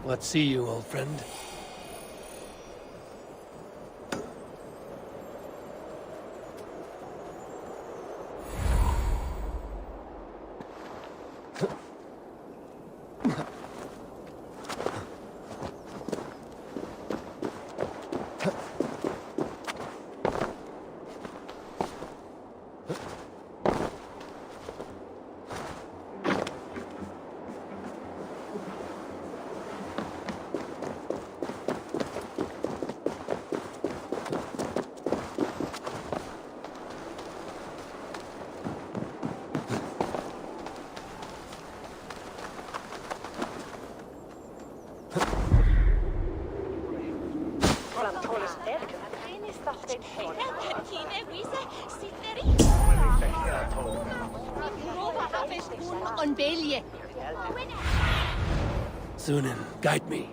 What see you, old friend? Sunan, guide me.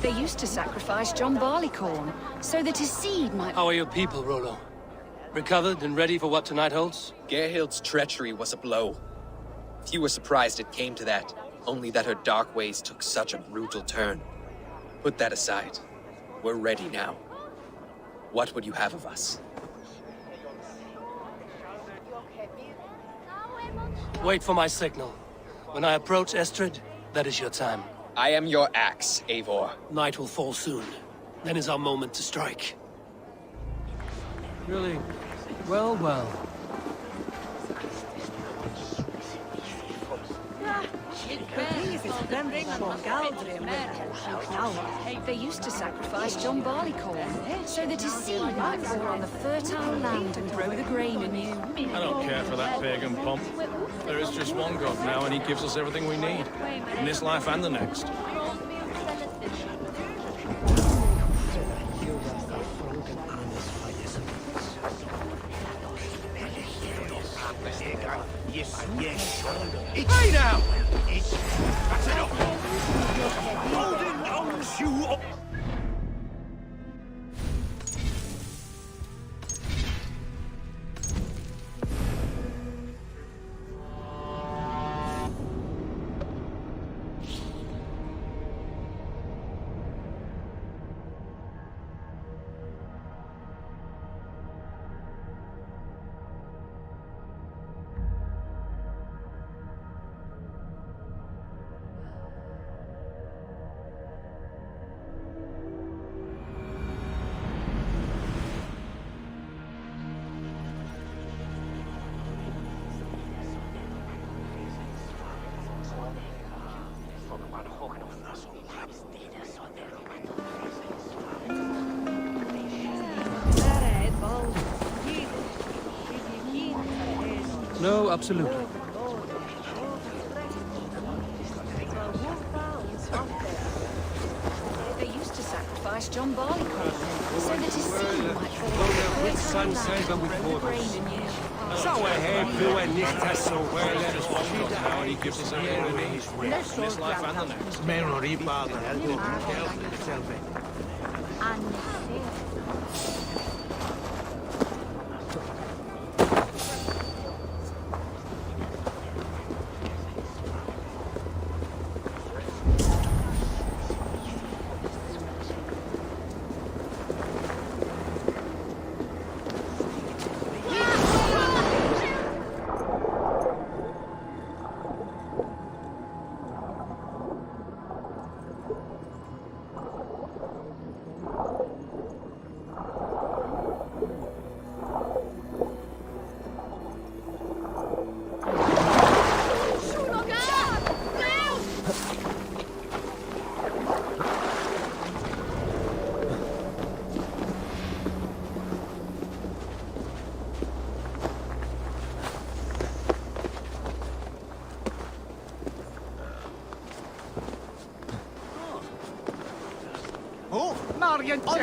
They used to sacrifice John Barleycorn, so that his seed might... How are your people, Rollo? Recovered and ready for what tonight holds? Gerhild's treachery was a blow. Few were surprised it came to that, only that her dark ways took such a brutal turn. Put that aside. We're ready now. What would you have of us? Wait for my signal. When I approach Estrid, that is your time. I am your axe, Eivor. Night will fall soon. Then is our moment to strike. Really? Well, well. They used to sacrifice John Barleycorn, so that his seed might fall on the fertile land and grow the grain anew. I don't care for that pagan pomp. There is just one God now, and he gives us everything we need. In this life and the next. Hey now! That's enough! Golden owns you up! No, absolutely. They used to sacrifice John Barleycorn, so that his seed might fall on the fertile land and grow the grain anew. Well, there's just one God now, and he gives us everything we need. In this life and the next.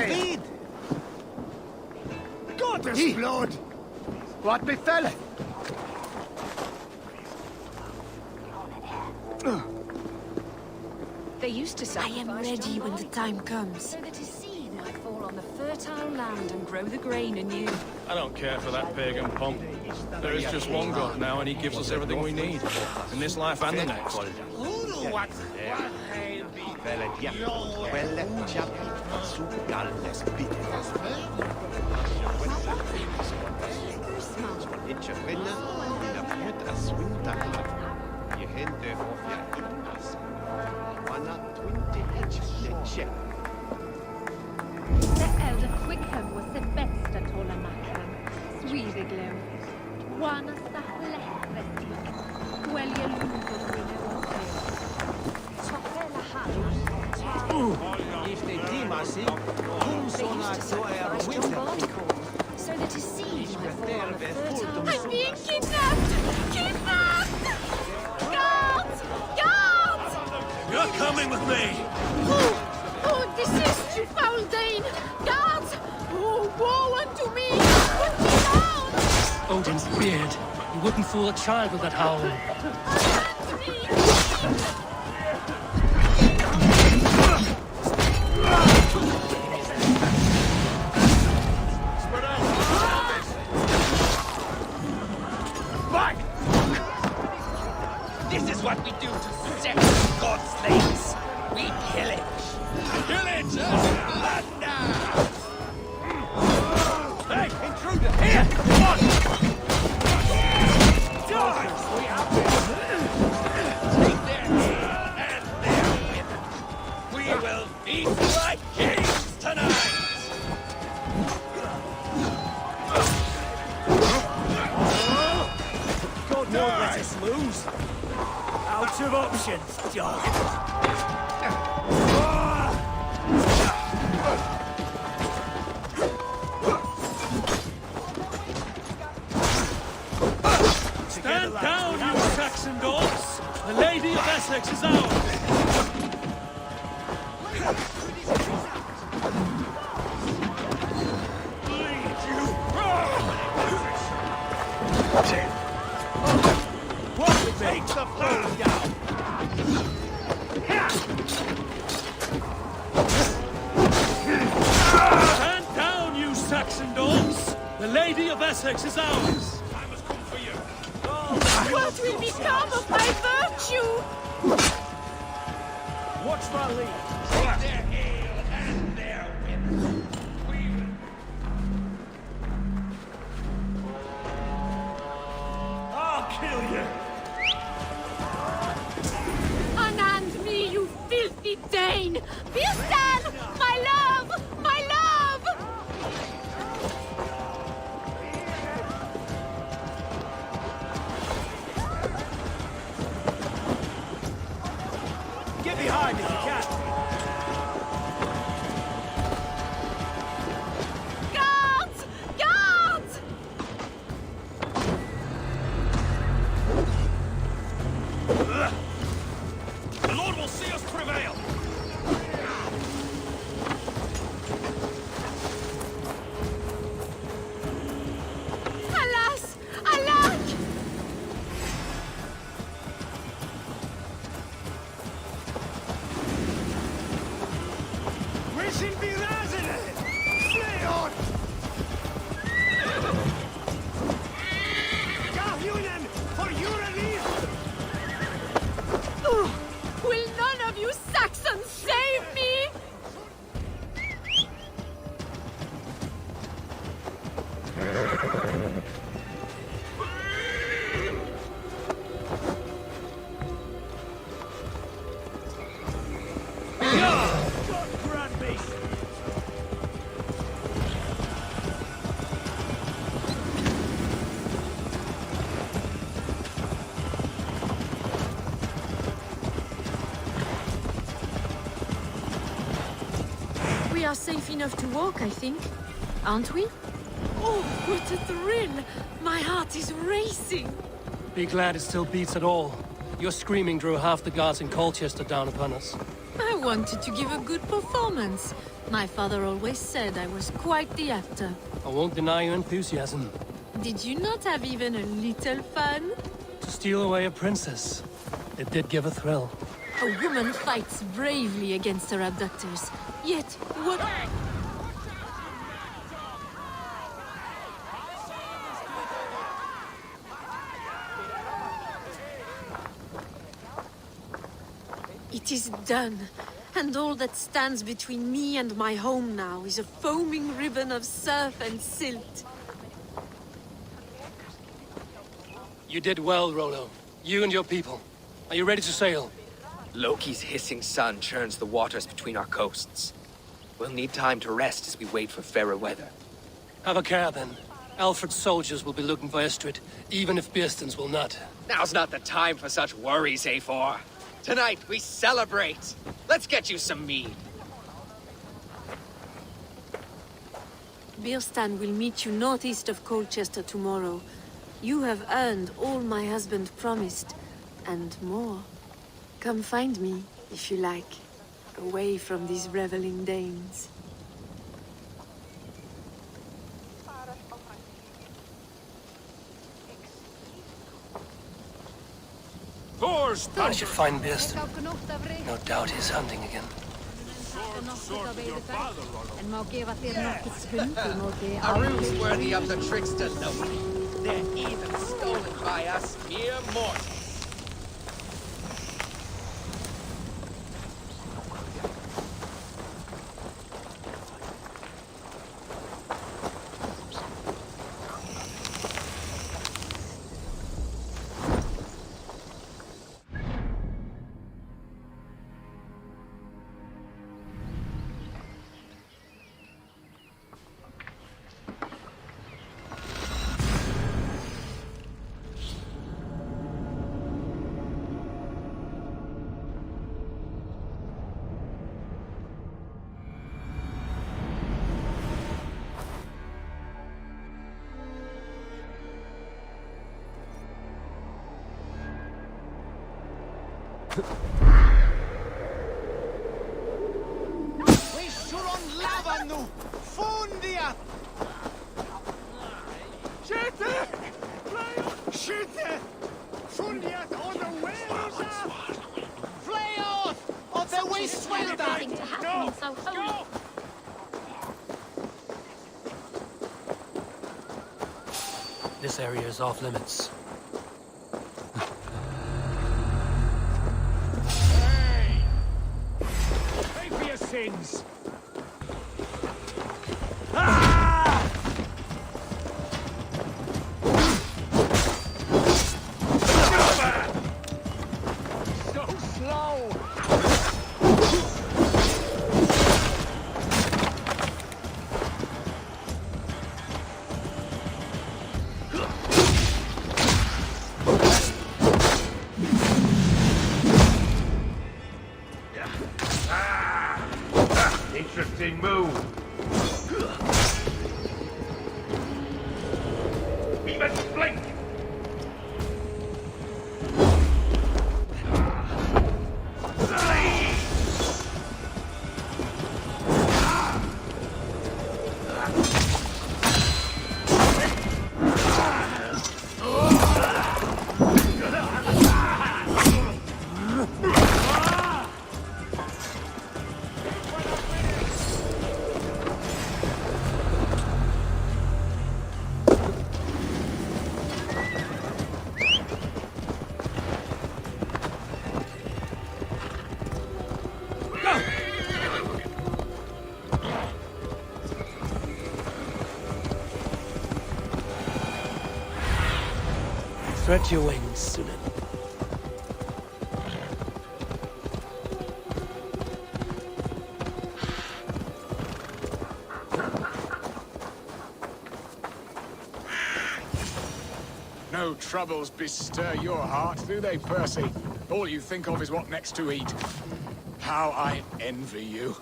Onvid! Gottes blood! What befell it? They used to sacrifice I am ready when the time comes. so that his seed on the fertile land and grow the grain anew. I don't care for that pagan pomp. There is just one God now, and he gives us everything we need. In this life and the next. The elder Quickham was the best at hålla makten. Swedeglöm. Juana Stahletti. Quelle lungorine so that his seed might fall on the fertile I'm being kidnapped! Kidnapped! Guards! Guards! You're coming with me! Oh, desist, you foul Dane! Guards! Oh, woe unto me! Put me down! Odin's beard. You wouldn't fool a child with that howl. Unhand me! This is what we do to sex God's slaves. We pillage. Pillage and plunder! Hey, intruder! Here! Come on! Die! Take their hair and their women. We will feast like kings tonight! God won't let us lose. Out of options, dog. Stand down, you Saxon dogs! The Lady of Essex is ours! What with me? Take the foe down. Stand down, you Saxon dogs! The Lady of Essex is ours! I must come for you. What will become of my virtue? Watch my lead. Take their ale and their women. We will... I'll kill you. Unhand me, you filthy Dane! Bilstan! My love! My love! Get behind if you can. Guards! Guards! The Lord will see us prevail. Alas! Alack! Risen be Ryzen! Slay on! Gahunen for your release! Will none of you Saxons save me? God grant me! We are safe enough to walk, I think. Aren't we? Oh, what a thrill! My heart is racing. Be glad it still beats at all. Your screaming drew half the guards in Colchester down upon us. I wanted to give a good performance. My father always said I was quite the actor. I won't deny your enthusiasm. Did you not have even a little fun? To steal away a princess, it did give a thrill. A woman fights bravely against her abductors. Yet, what... It is done. And all that stands between me and my home now is a foaming ribbon of surf and silt. You did well, Rollo. You and your people. Are you ready to sail? Loki's hissing sun churns the waters between our coasts. We'll need time to rest as we wait for fairer weather. Have a care, then. Alfred's soldiers will be looking for Estrid, even if Beersten's will not. Now's not the time for such worries, A4. Tonight, we celebrate. Let's get you some mead. Bierstan will meet you northeast of Colchester tomorrow. You have earned all my husband promised, and more. Come find me, if you like, away from these reveling Danes. How did you find Biersten? No doubt he's hunting again. A ruse worthy of the trickster Loki. They're even stolen by us mere mortals. This area is off limits. Hey! Pay for your sins! Ah! So slow! Interesting move. Even blink. Spread your wings, Sunan. No troubles bestir your heart, do they, Percy? All you think of is what next to eat. How I envy you.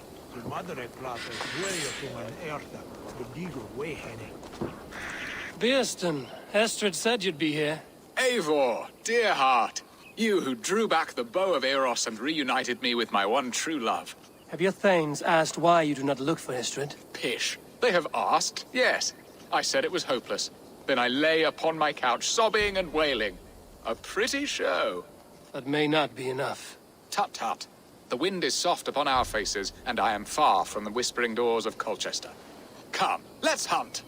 Biersten, Estrid said you'd be here. Eivor, dear heart, you who drew back the bow of Eros and reunited me with my one true love. Have your thanes asked why you do not look for Estrid? Pish. They have asked, yes. I said it was hopeless. Then I lay upon my couch, sobbing and wailing. A pretty show. That may not be enough. Tut tut. The wind is soft upon our faces, and I am far from the whispering doors of Colchester. Come, let's hunt.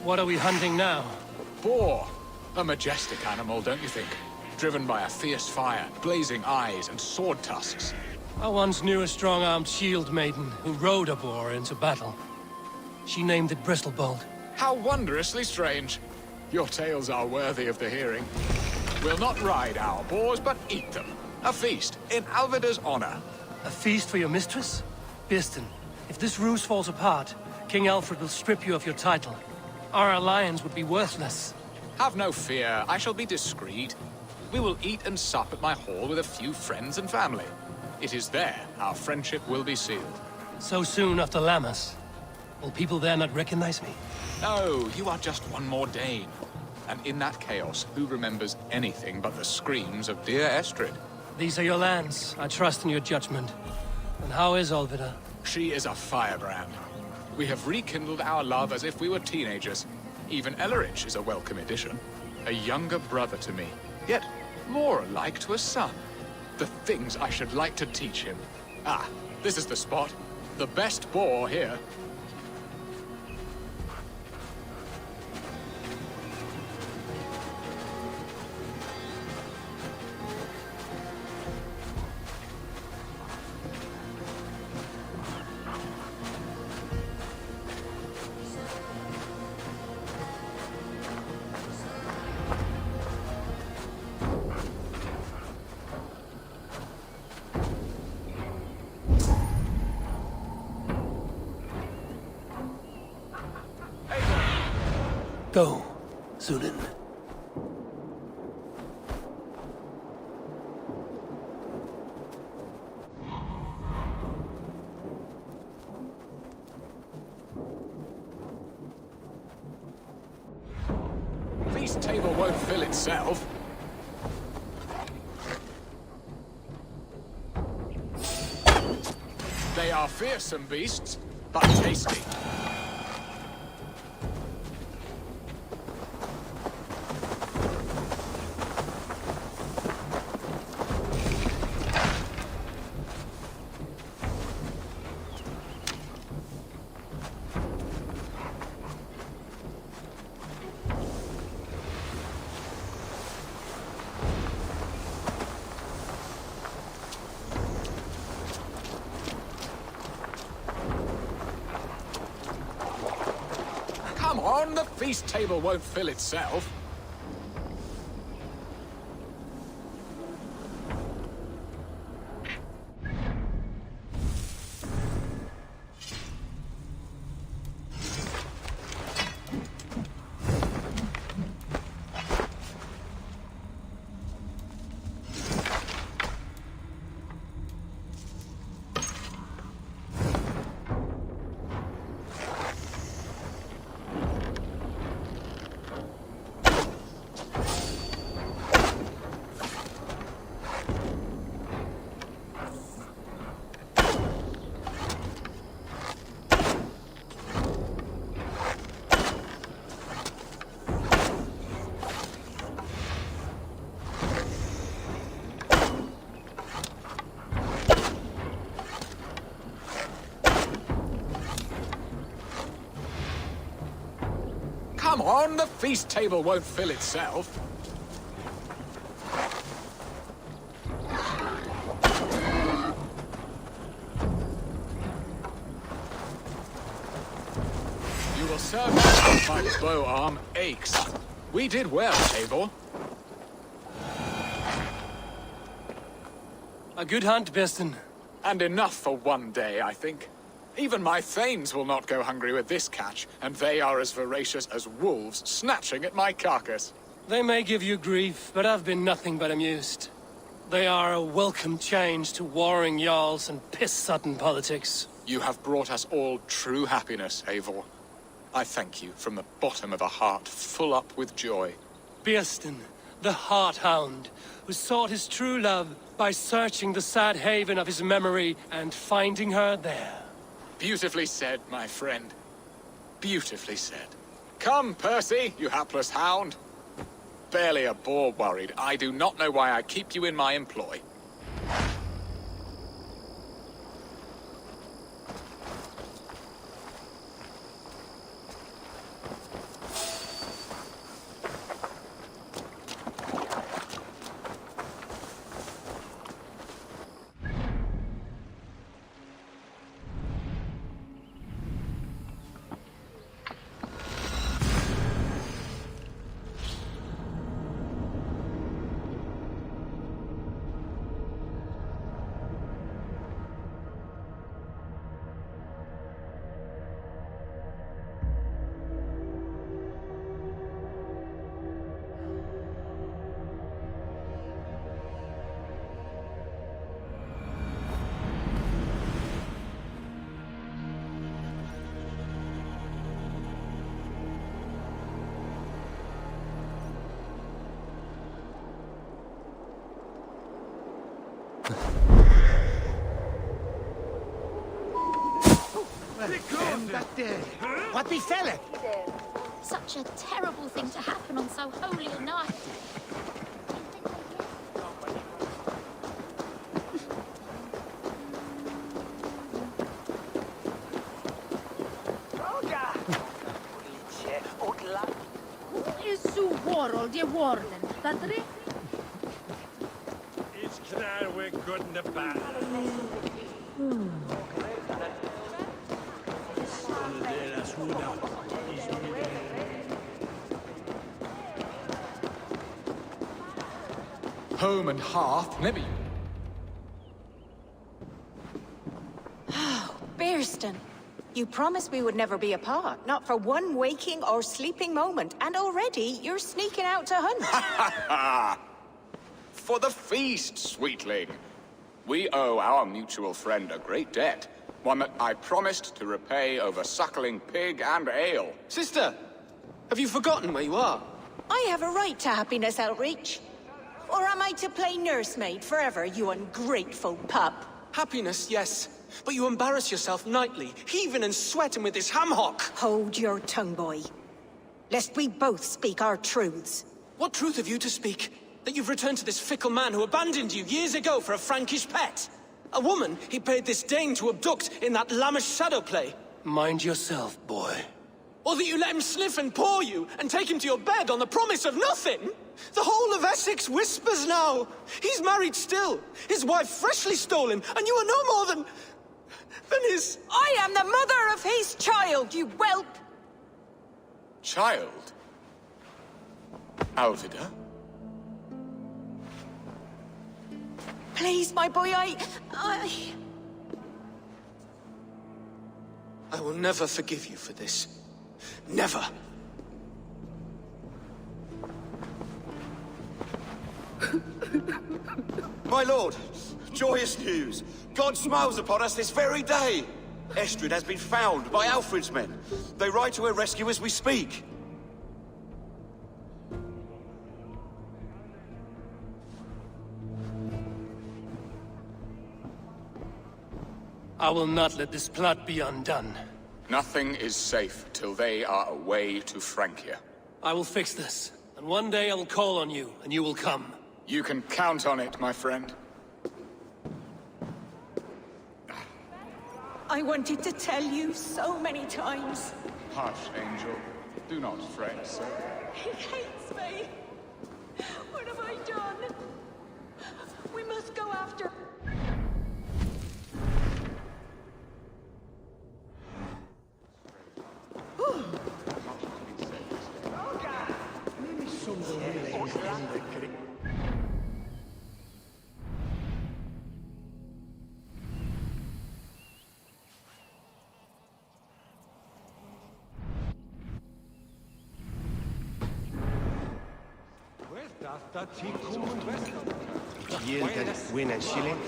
What are we hunting now? Boar. A majestic animal, don't you think? Driven by a fierce fire, blazing eyes, and sword tusks. I once knew a strong-armed shield maiden who rode a boar into battle. She named it Bristlebolt. How wondrously strange. Your tales are worthy of the hearing. We'll not ride our boars, but eat them. A feast, in Alvida's honor. A feast for your mistress? Biston, if this ruse falls apart, King Alfred will strip you of your title. Our alliance would be worthless. Have no fear, I shall be discreet. We will eat and sup at my hall with a few friends and family. It is there our friendship will be sealed. So soon after Lammas. Will people there not recognize me? No, you are just one more Dane. And in that chaos, who remembers anything but the screams of dear Estrid? These are your lands. I trust in your judgment. And how is Olvida? She is a firebrand. We have rekindled our love as if we were teenagers. Even Ellerich is a welcome addition. A younger brother to me, yet more alike to a son. The things I should like to teach him. Ah, this is the spot. The best boar here. Go, Zunin. Feast table won't fill itself. They are fearsome beasts, but tasty. Come on, the feast table won't fill itself. Come on, the feast table won't fill itself. You will serve us. My bow arm aches. We did well, Eivor. A good hunt, Biston. And enough for one day, I think. Even my thanes will not go hungry with this catch, and they are as voracious as wolves snatching at my carcass. They may give you grief, but I've been nothing but amused. They are a welcome change to warring jarls and piss-sudden politics. You have brought us all true happiness, Eivor. I thank you from the bottom of a heart full up with joy. Biston, the Heart-Hound, who sought his true love by searching the sad haven of his memory and finding her there. Beautifully said, my friend. Beautifully said. Come, Percy, you hapless hound. Barely a boar worried. I do not know why I keep you in my employ. What befell it? Such a terrible thing to happen on so holy a night. Who is Sue Worrell, the warden? Padre? Each canal we're good and the bad. Home and hearth, maybe. Bearston, you promised we would never be apart, not for one waking or sleeping moment, and already you're sneaking out to hunt. For the feast, sweetling. We owe our mutual friend a great debt. One that I promised to repay over suckling pig and ale. Sister, have you forgotten where you are? I have a right to happiness outreach. Or am I to play nursemaid forever, you ungrateful pup? Happiness, yes. But you embarrass yourself nightly, heaving and sweating with this ham-hock. Hold your tongue, boy. Lest we both speak our truths. What truth have you to speak? That you've returned to this fickle man who abandoned you years ago for a Frankish pet? A woman he paid this Dane to abduct in that lammish shadow play? Mind yourself, boy. Or that you let him sniff and paw you, and take him to your bed on the promise of nothing? The whole of Essex whispers now. He's married still. His wife freshly stolen, and you are no more than his... I am the mother of his child, you whelp! Child? Alvida? Please, my boy, I will never forgive you for this. Never. My lord, joyous news. God smiles upon us this very day. Estrid has been found by Alfred's men. They ride to her rescue as we speak. I will not let this plot be undone. Nothing is safe till they are away to Francia. I will fix this, and one day I will call on you, and you will come. You can count on it, my friend. I wanted to tell you so many times. Hush, Angel. Do not fret, sir. He hates me. What have I done? We must go after... Win and shilling.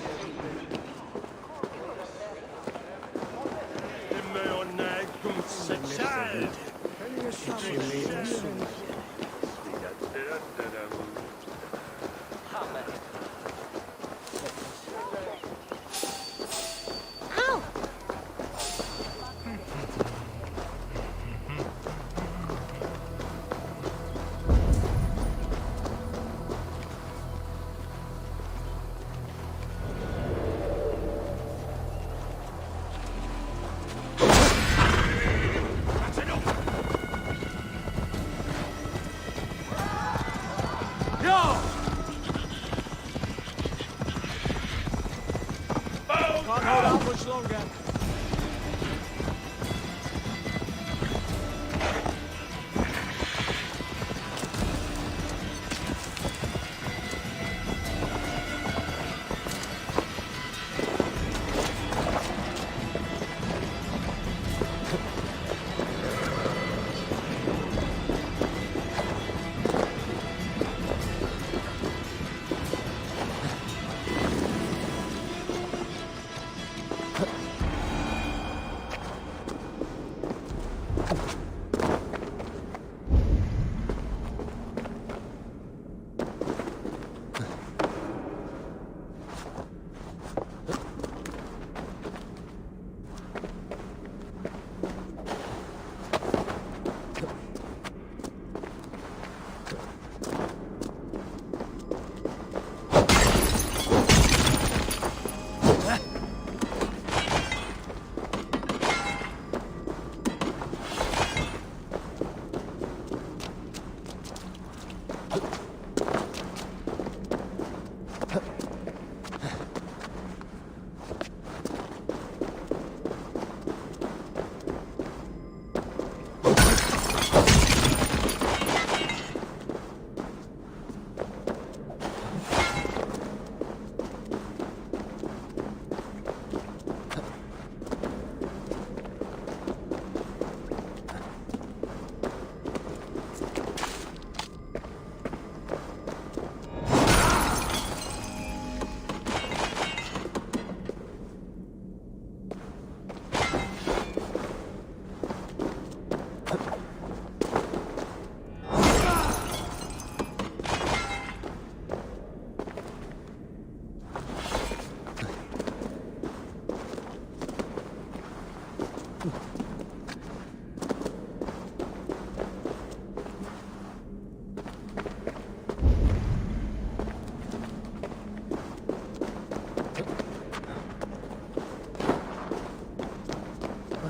What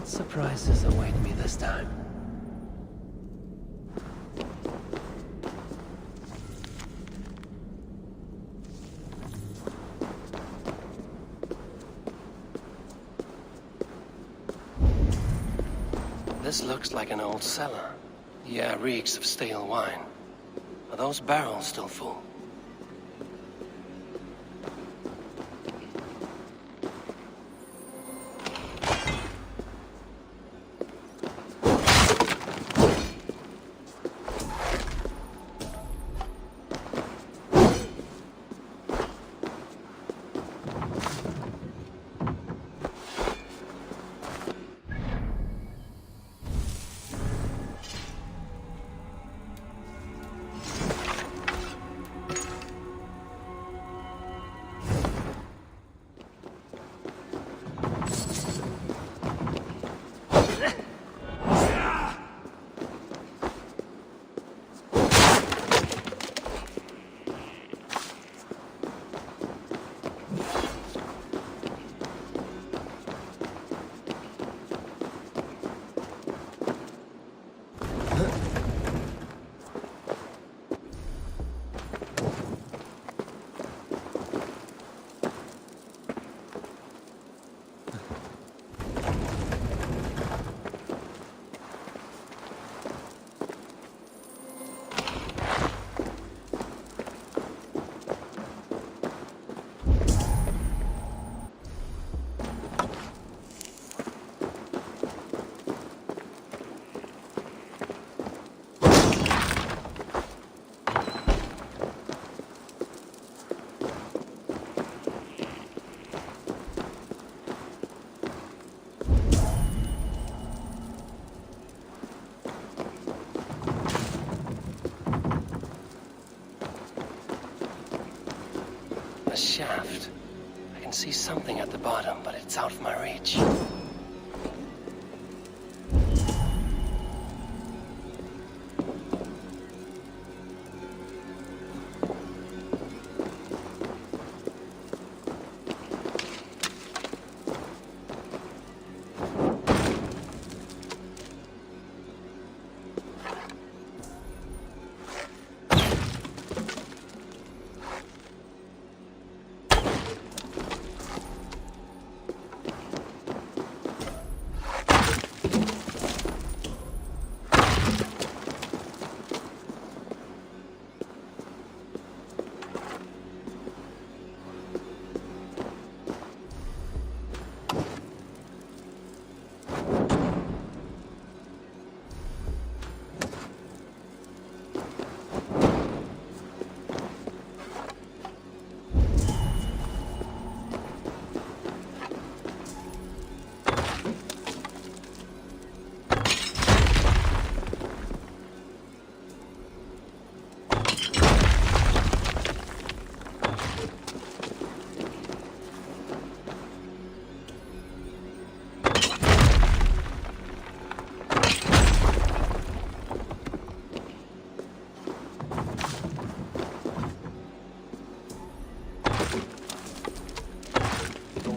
surprises await me this time? This looks like an old cellar. Yeah, reeks of stale wine. Are those barrels still full? A shaft. I can see something at the bottom, but it's out of my reach.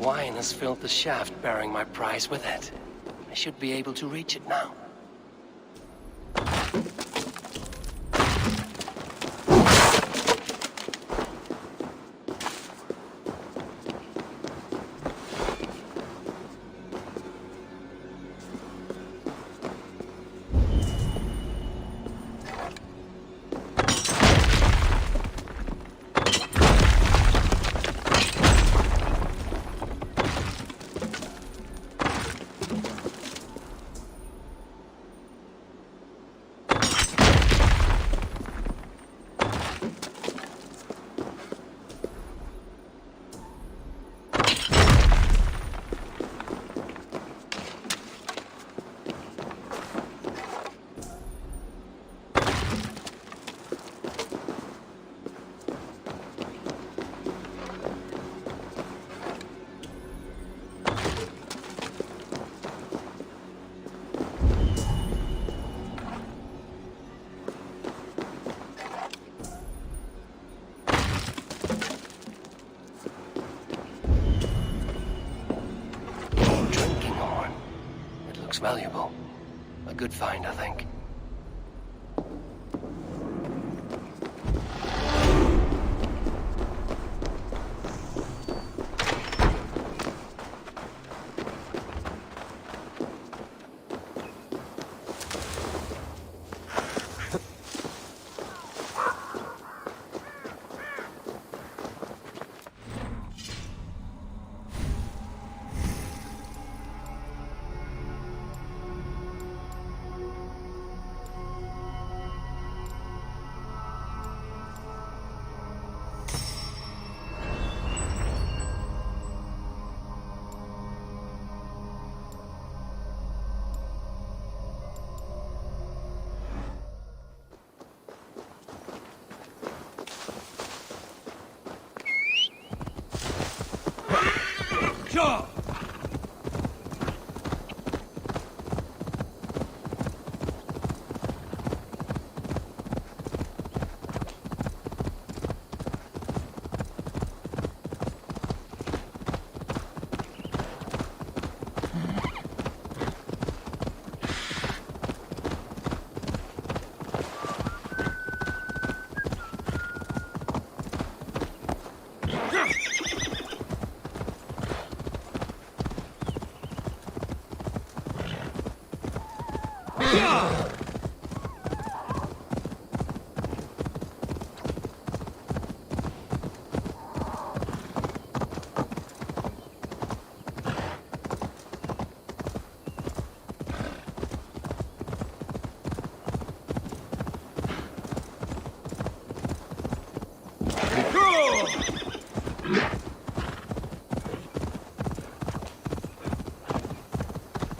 Wine has filled the shaft, bearing my prize with it. I should be able to reach it now. looks valuable. A good find, I think. Sure.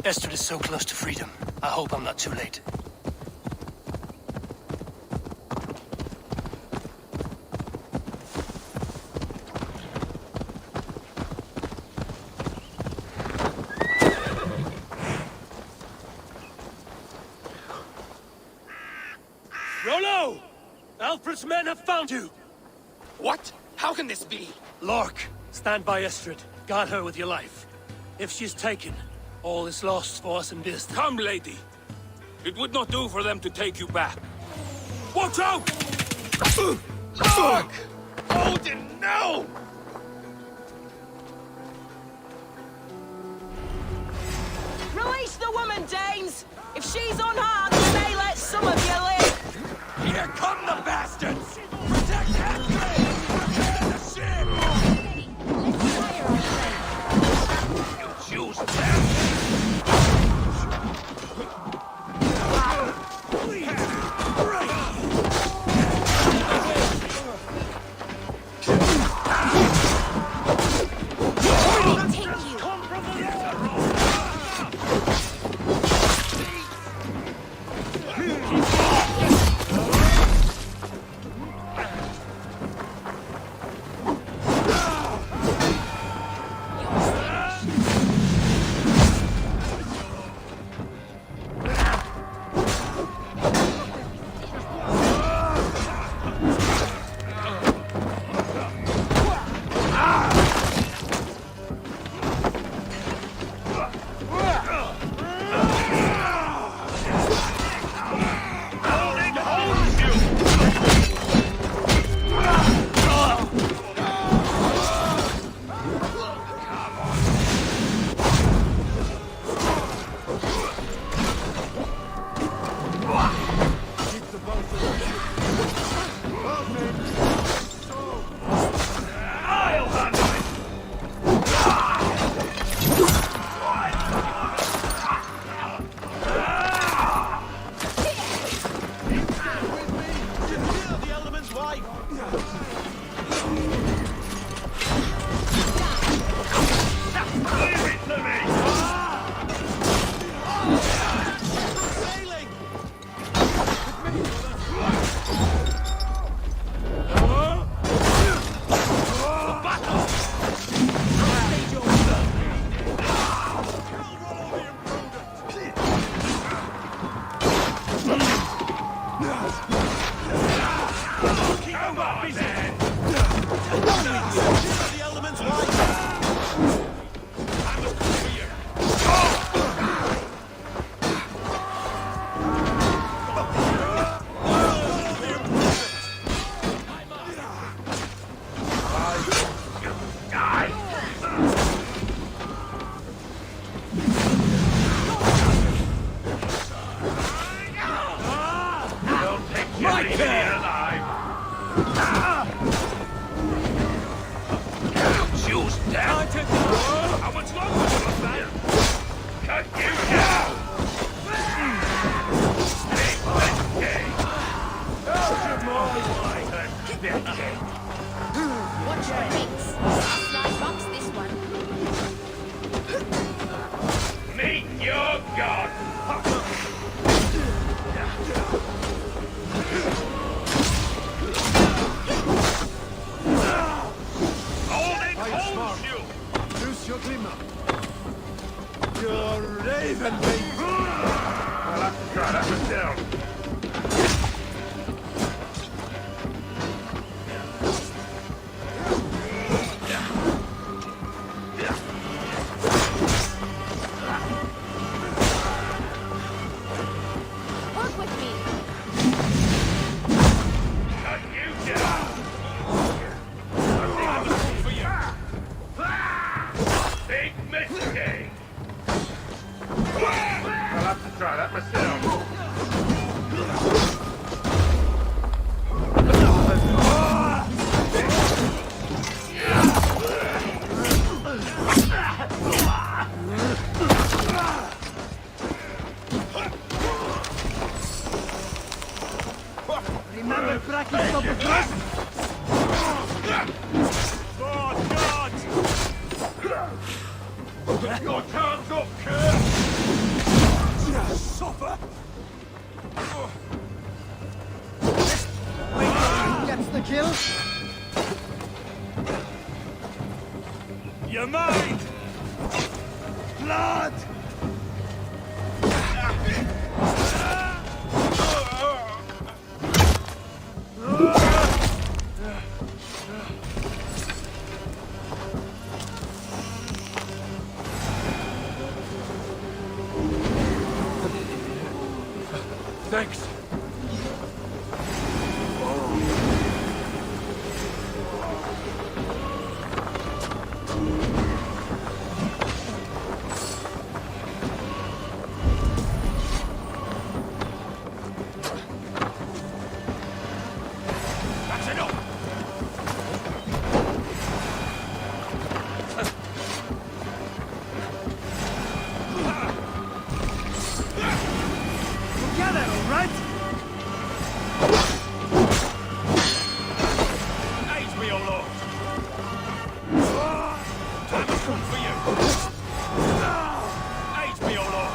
Estrid is so close to freedom. I hope I'm not too late. Rollo! Alfred's men have found you! What? How can this be? Lork, stand by Estrid. Guard her with your life. If she's taken, all is lost for us in business. Come, lady. It would not do for them to take you back. Watch out! Fuck! Odin, no! Release the woman, Danes! If she's unharmed, we may let some of you live! Here come the bastards! Protect Ashley! Prepare the ship! You choose them! guard! Hold it, hold you! Loose your glimmer. You're raven, mate. I'll have to try that myself. Work with me. Cut you down! I'm looking for you. Big mistake! I'll have to try that myself. Remember practice of the thrust? God! Your time's up, Kurt! Suffer. Gets the kill. You're mine! Blood. Thanks. That's enough! Together, all right? Aid me, O Lord! Time has come for you! Aid me, O Lord!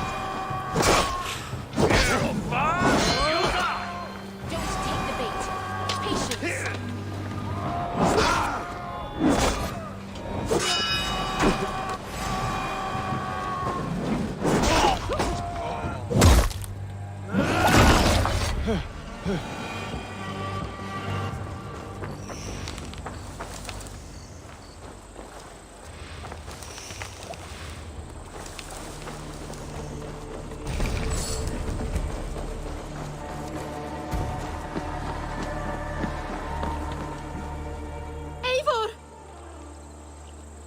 You're far, you die! Don't take the bait. Patience. Eivor!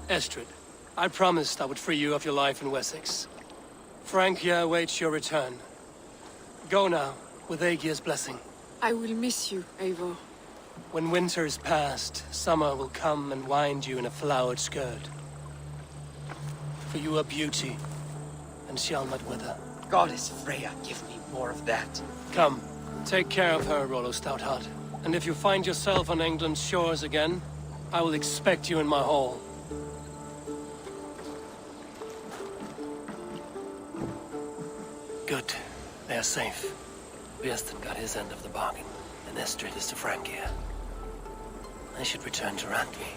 Estrid, I promised I would free you of your life in Wessex. Francia awaits your return. Go now, with Aegir's blessing. I will miss you, Eivor. When winter is past, summer will come and wind you in a flowered skirt. For you are beauty, and shall not wither. Goddess Freya, give me more of that. Come, take care of her, Rollo Stoutheart. And if you find yourself on England's shores again, I will expect you in my hall. Good. They are safe. Björsten got his end of the bargain, and Estrid is to Francia. I should return to Randvi.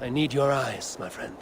I need your eyes, my friend.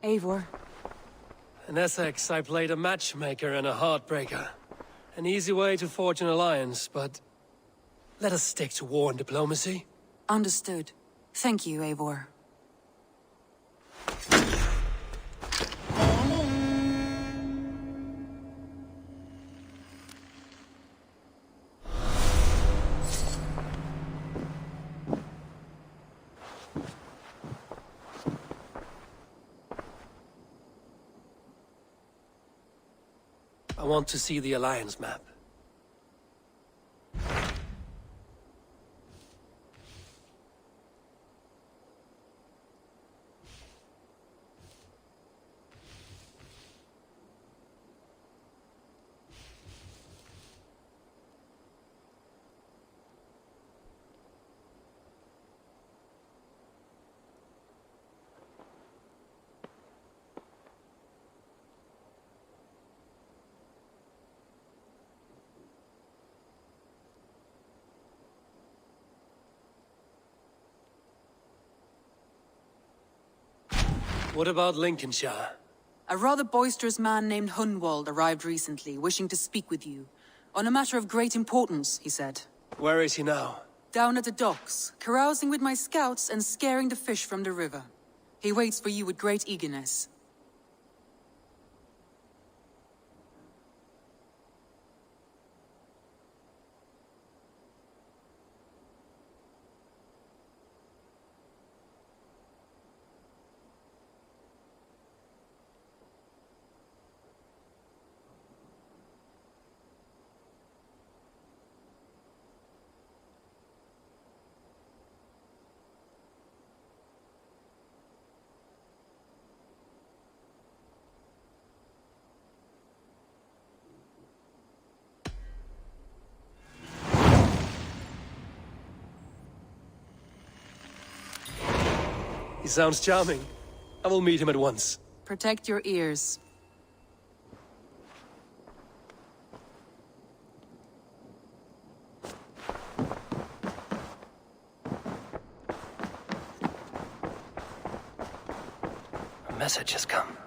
Eivor. In Essex, I played a matchmaker and a heartbreaker. An easy way to forge an alliance, but let us stick to war and diplomacy. Understood. Thank you, Eivor. I want to see the alliance map. What about Lincolnshire? A rather boisterous man named Hunwald arrived recently, wishing to speak with you. On a matter of great importance, he said. Where is he now? Down at the docks, carousing with my scouts and scaring the fish from the river. He waits for you with great eagerness. He sounds charming. I will meet him at once. Protect your ears. A message has come.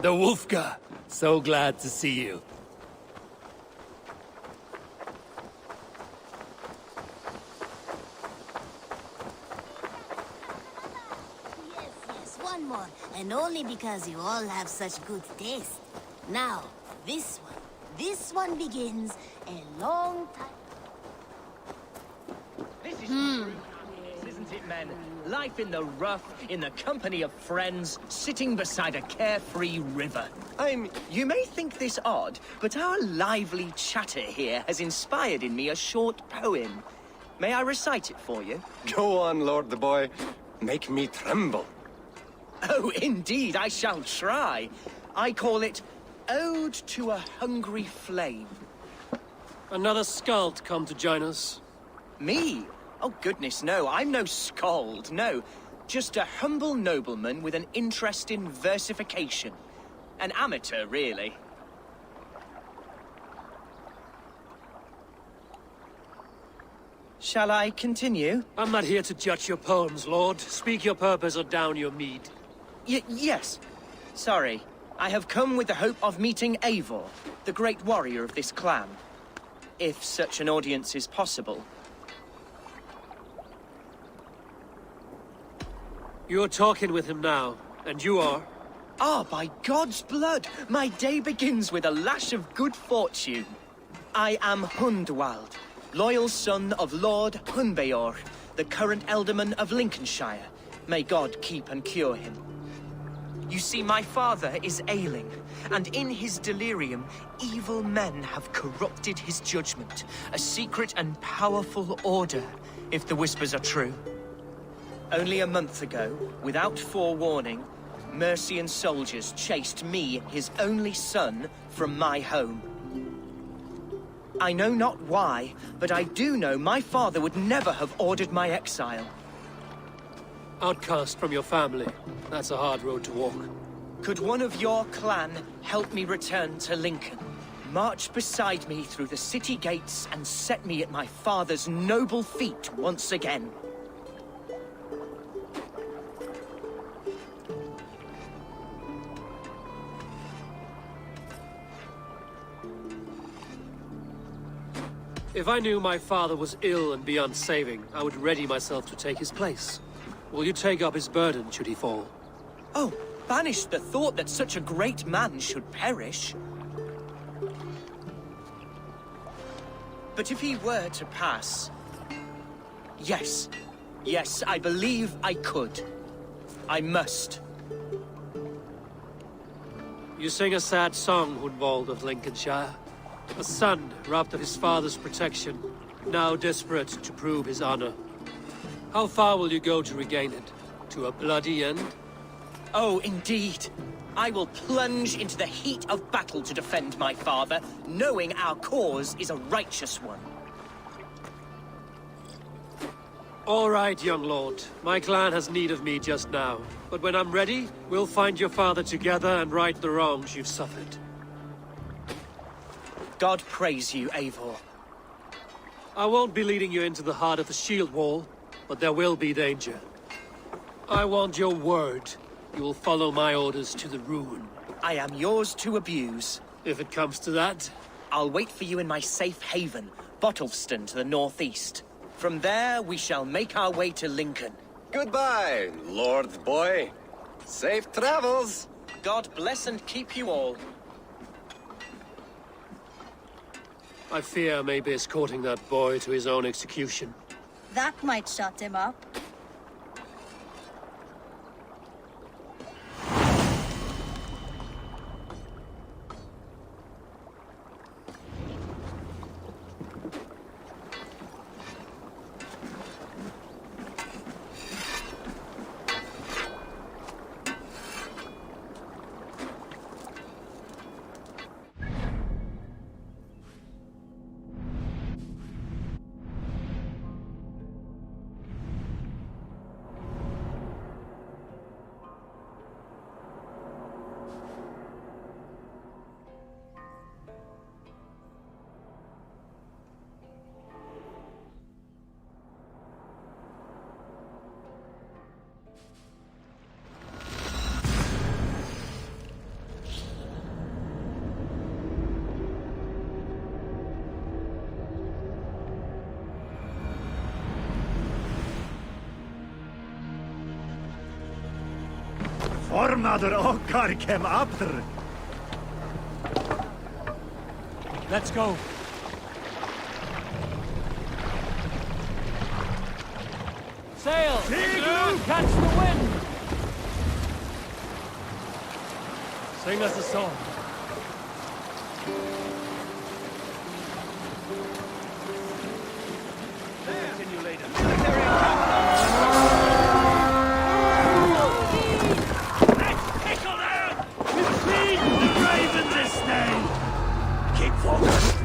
The Wolfka. So glad to see you. Yes, one more. And only because you all have such good taste. Now, this one. This one begins a long time. This is true, isn't it, men? Life in the rough, in the company of friends, sitting beside a carefree river. You may think this odd, but our lively chatter here has inspired in me a short poem. May I recite it for you? Go on, Lord the Boy. Make me tremble. Oh, indeed, I shall try. I call it Ode to a Hungry Flame. Another skald come to join us. Me? Oh, goodness, no. I'm no skald, no. Just a humble nobleman with an interest in versification. An amateur, really. Shall I continue? I'm not here to judge your poems, Lord. Speak your purpose or down your mead. Yes. Sorry. I have come with the hope of meeting Eivor, the great warrior of this clan. If such an audience is possible. You're talking with him now, and you are? Ah, by God's blood! My day begins with a lash of good fortune. I am Hundwald, loyal son of Lord Hunbeor, the current Elderman of Lincolnshire. May God keep and cure him. You see, my father is ailing, and in his delirium, evil men have corrupted his judgment. A secret and powerful order, if the whispers are true. Only a month ago, without forewarning, Mercian soldiers chased me, his only son, from my home. I know not why, but I do know my father would never have ordered my exile. Outcast from your family. That's a hard road to walk. Could one of your clan help me return to Lincoln? March beside me through the city gates and set me at my father's noble feet once again. If I knew my father was ill and beyond saving, I would ready myself to take his place. Will you take up his burden, should he fall? Oh, banish the thought that such a great man should perish. But if he were to pass... Yes, I believe I could. I must. You sing a sad song, Hundwald of Lincolnshire. A son robbed of his father's protection, now desperate to prove his honor. How far will you go to regain it? To a bloody end? Oh, indeed. I will plunge into the heat of battle to defend my father, knowing our cause is a righteous one. All right, young lord. My clan has need of me just now. But when I'm ready, we'll find your father together and right the wrongs you've suffered. God praise you, Eivor. I won't be leading you into the heart of the shield wall, but there will be danger. I want your word. You will follow my orders to the ruin. I am yours to abuse. If it comes to that. I'll wait for you in my safe haven, Bottleston to the northeast. From there, we shall make our way to Lincoln. Goodbye, Lord Boy. Safe travels. God bless and keep you all. I fear I may be escorting that boy to his own execution. That might shut him up. Ormader okkar kem abter. Let's go. Sail! Catch the wind! Sing us a song. Continue later. Let's tickle them! We feed the raven this day! Keep focused!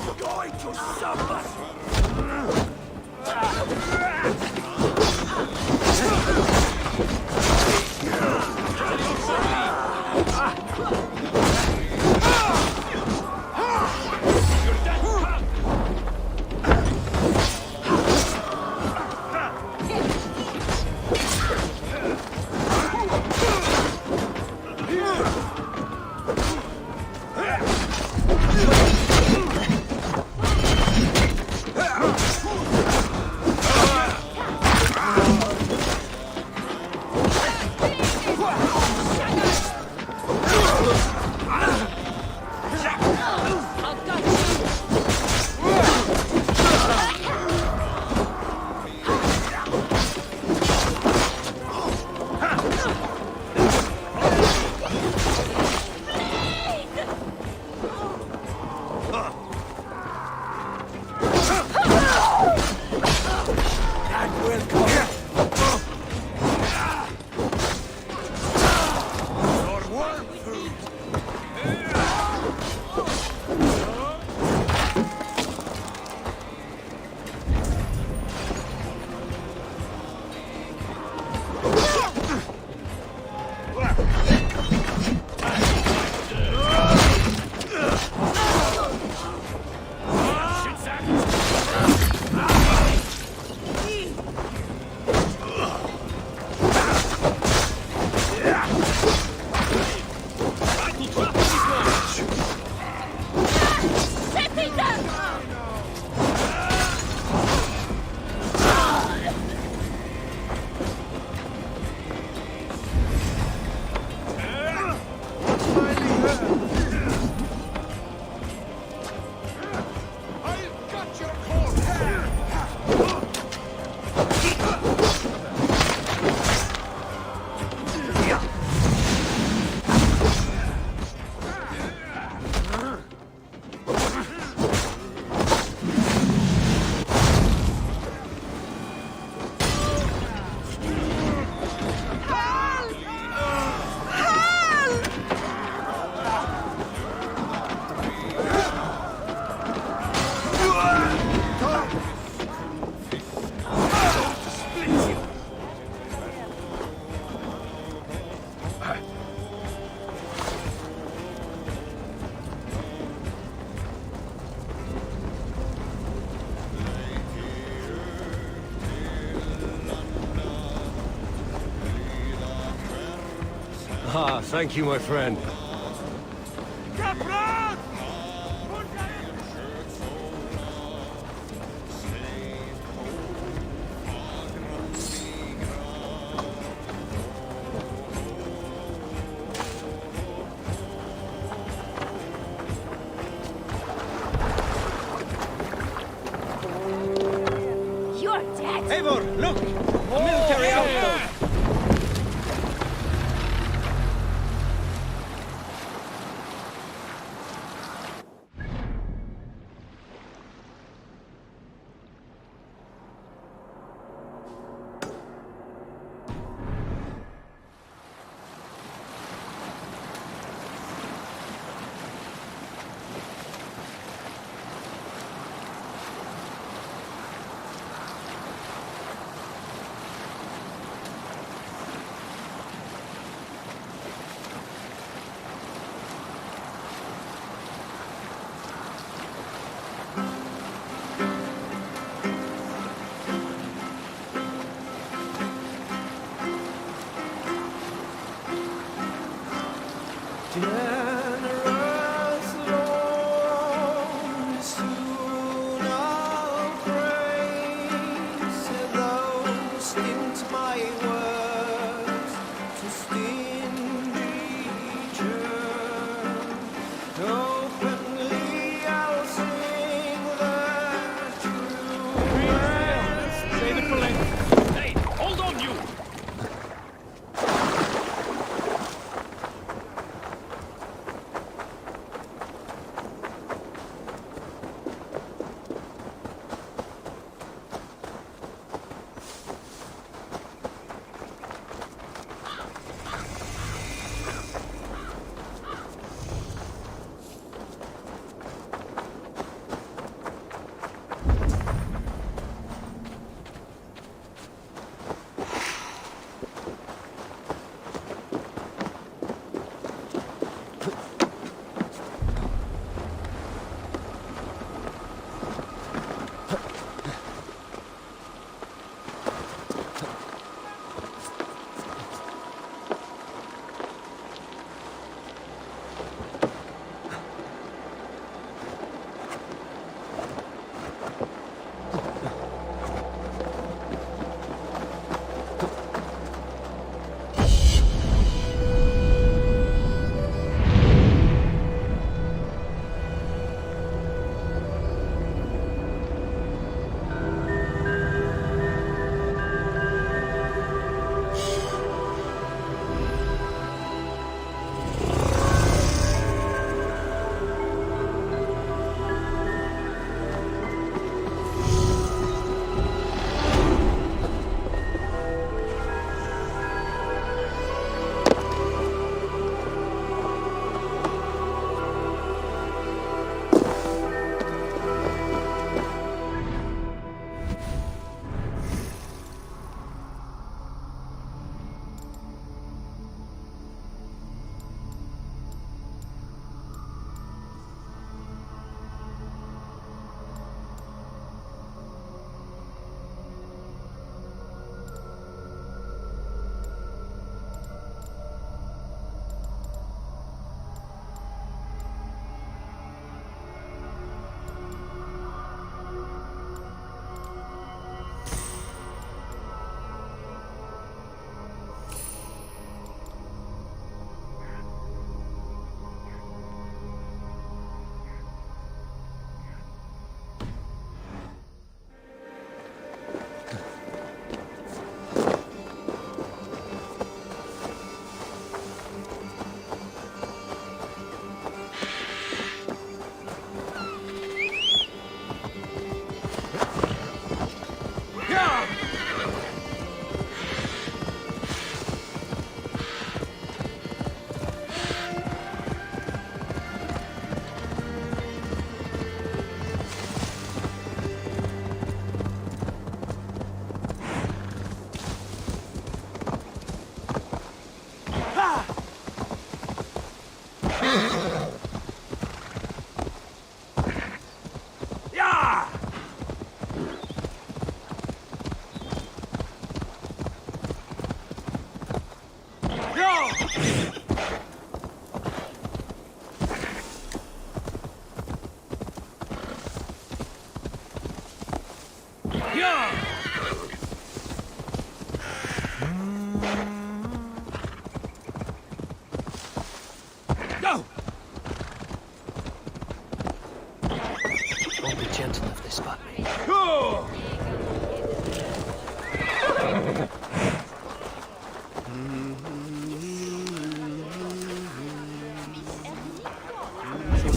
You're going to suffer! Ah, thank you, my friend. You're dead! Eivor, look! A military outpost! stint my words to stingy churn. Openly I'll sing the truth. Save it for later. Hey, hold on, you!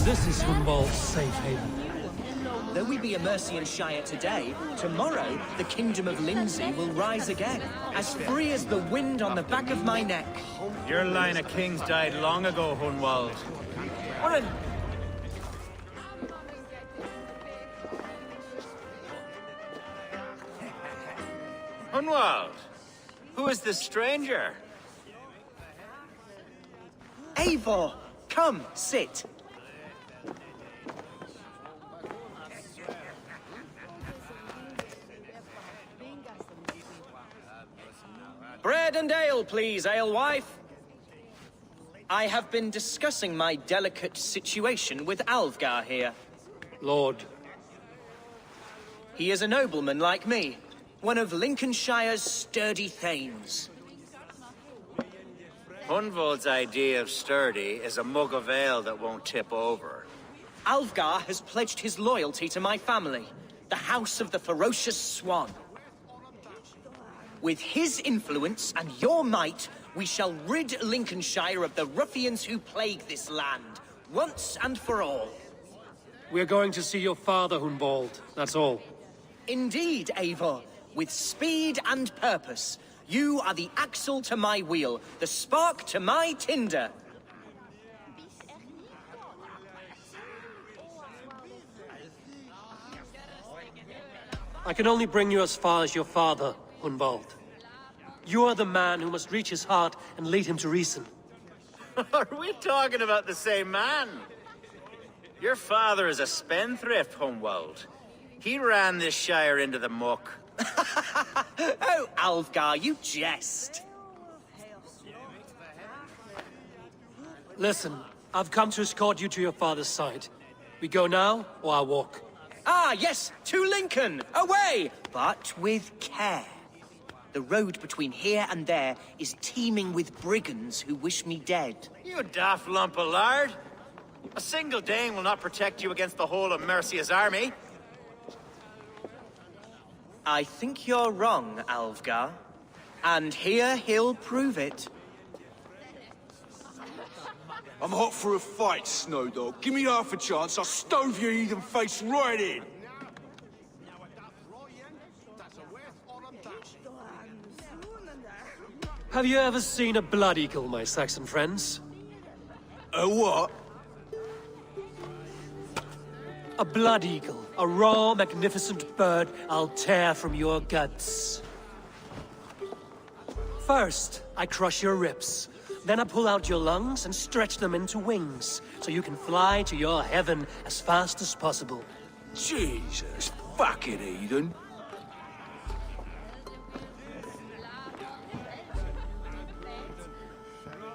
This is Hunwald's safe haven. Though we be a Mercian Shire today, tomorrow the Kingdom of Lindsey will rise again, as free as the wind on the back of my neck. Your line of kings died long ago, Hunwald. What a... Hunwald, who is this stranger? Eivor, come, sit. Bread and ale, please, alewife. I have been discussing my delicate situation with Alvgar here. Lord. He is a nobleman like me, one of Lincolnshire's sturdy thanes. Hunwald's idea of sturdy is a mug of ale that won't tip over. Alfgar has pledged his loyalty to my family, the House of the Ferocious Swan. With his influence and your might, we shall rid Lincolnshire of the ruffians who plague this land, once and for all. We're going to see your father, Hunwald. That's all. Indeed, Eivor. With speed and purpose. You are the axle to my wheel, the spark to my tinder. I can only bring you as far as your father, Hunwald. You are the man who must reach his heart and lead him to reason. Are we talking about the same man? Your father is a spendthrift, Hunwald. He ran this shire into the muck. Oh, Alfgar, you jest. Listen, I've come to escort you to your father's side. We go now, or I walk? Ah, yes, to Lincoln! Away! But with care. The road between here and there is teeming with brigands who wish me dead. You daft lump of lard! A single Dane will not protect you against the whole of Mercia's army. I think you're wrong, Alfgar. And here he'll prove it. I'm hot for a fight, Snowdog. Give me half a chance, I'll stove your heathen face right in. Have you ever seen a blood eagle, my Saxon friends? A what? A blood eagle. A raw, magnificent bird I'll tear from your guts. First, I crush your ribs. Then I pull out your lungs and stretch them into wings, so you can fly to your heaven as fast as possible. Jesus fucking heathen.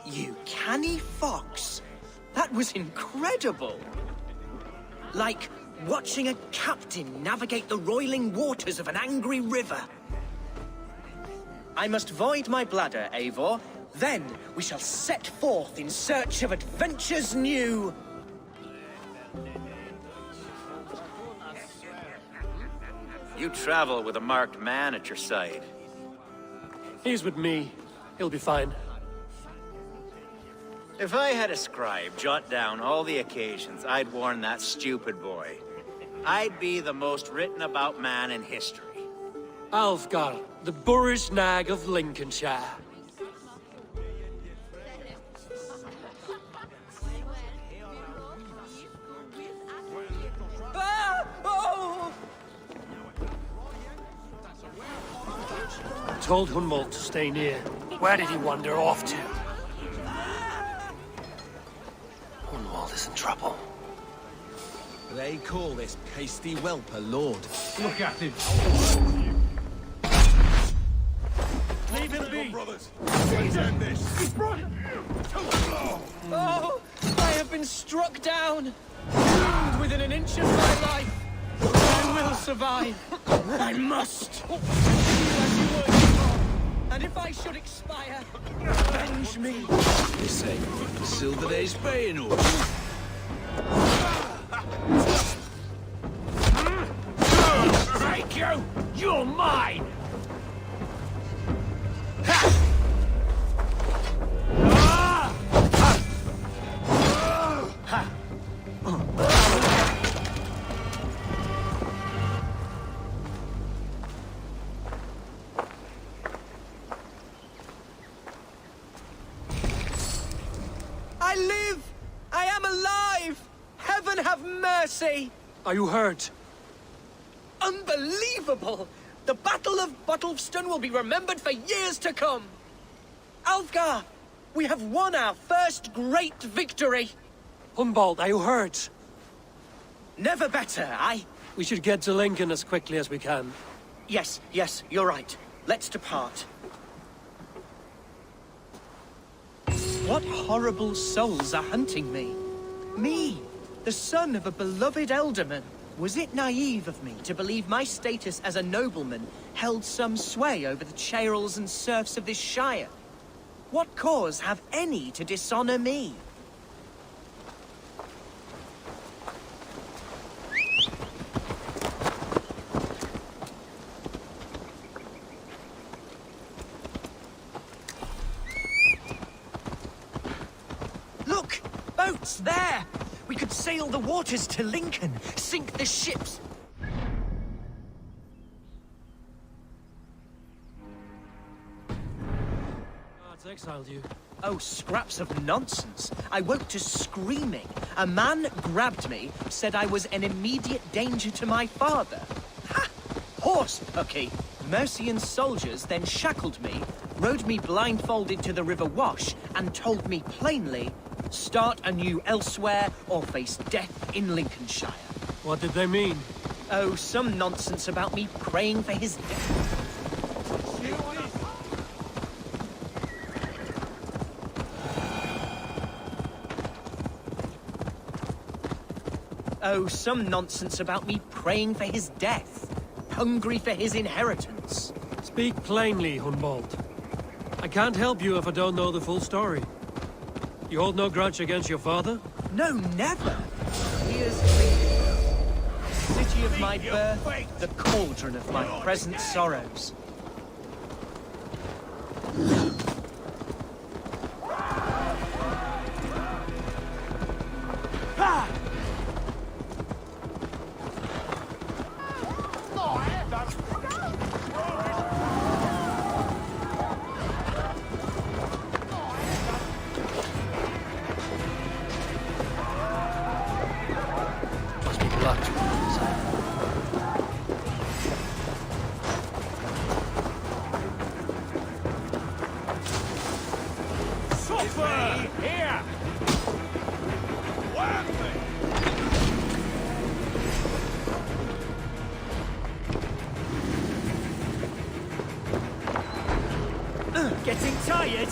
You canny fox. That was incredible. Like watching a captain navigate the roiling waters of an angry river. I must void my bladder, Eivor. Then we shall set forth in search of adventures new. You travel with a marked man at your side. He's with me. He'll be fine. If I had a scribe jot down all the occasions I'd warn that stupid boy, I'd be the most written about man in history. Alfgar, the boorish nag of Lincolnshire. Ah! Oh! I told Hunwald to stay near. Where did he wander off to? Hunwald is in trouble. They call this pasty whelp a lord. Look at him. Leave him be, brothers. Let's end this. He's brought him. Oh! I have been struck down! Doomed within an inch of my life! I will survive! I must! Continue as you were before, and if I should expire, avenge me! You say, Sildaday's paying us. Thank you! You're mine! I live! I am alive! Heaven have mercy! Are you hurt? Unbelievable! The Battle of Bottleston will be remembered for years to come! Alfgar! We have won our first great victory! Hunwald, are you hurt? Never better, We should get to Lincoln as quickly as we can. Yes, you're right. Let's depart. What horrible souls are hunting me? Me, the son of a beloved elderman. Was it naive of me to believe my status as a nobleman held some sway over the churls and serfs of this shire? What cause have any to dishonor me? Look! Boats there! We could sail the waters to Lincoln, sink the ships. Guards exiled you. Oh, scraps of nonsense. I woke to screaming. A man grabbed me, said I was an immediate danger to my father. Ha! Horse pucky! Mercian soldiers then shackled me, rode me blindfolded to the River Wash, and told me plainly, start anew elsewhere or face death in Lincolnshire. What did they mean? Oh, some nonsense about me praying for his death. Oh, some nonsense about me praying for his death. Hungry for his inheritance. Speak plainly, Hunwald. I can't help you if I don't know the full story. You hold no grudge against your father? No, never. Here's Lincoln, the city of my birth, the cauldron of my present sorrows. Getting tired?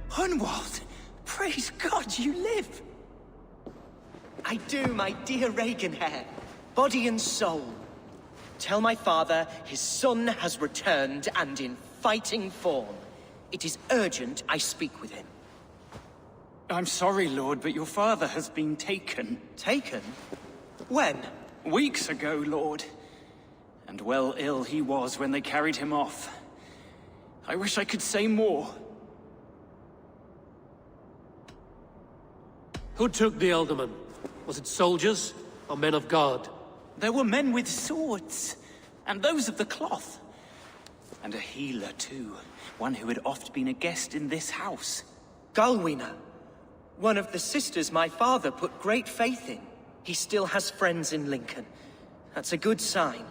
Hunwald! Praise God you live! do, my dear Reaganhair? Body and soul. Tell my father his son has returned and in fighting form. It is urgent I speak with him. I'm sorry, Lord, but your father has been taken. Taken? When? Weeks ago, Lord. And well ill he was when they carried him off. I wish I could say more. Who took the Elderman? Was it soldiers or men of God? There were men with swords, and those of the cloth. And a healer, too. One who had oft been a guest in this house. Galwina. One of the sisters my father put great faith in. He still has friends in Lincoln. That's a good sign.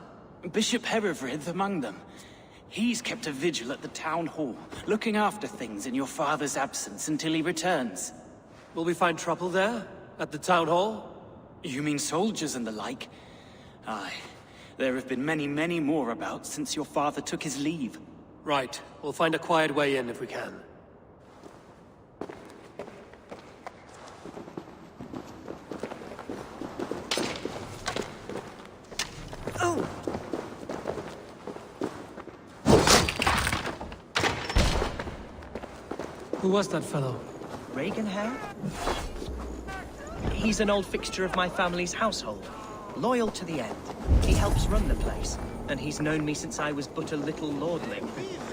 Bishop Herefrith among them. He's kept a vigil at the town hall, looking after things in your father's absence until he returns. Will we find trouble there? At the town hall? You mean soldiers and the like? Aye. There have been many, many more about since your father took his leave. Right. We'll find a quiet way in if we can. Oh! Who was that fellow? Reaganhair? He's an old fixture of my family's household. Loyal to the end. He helps run the place, and he's known me since I was but a little lordling.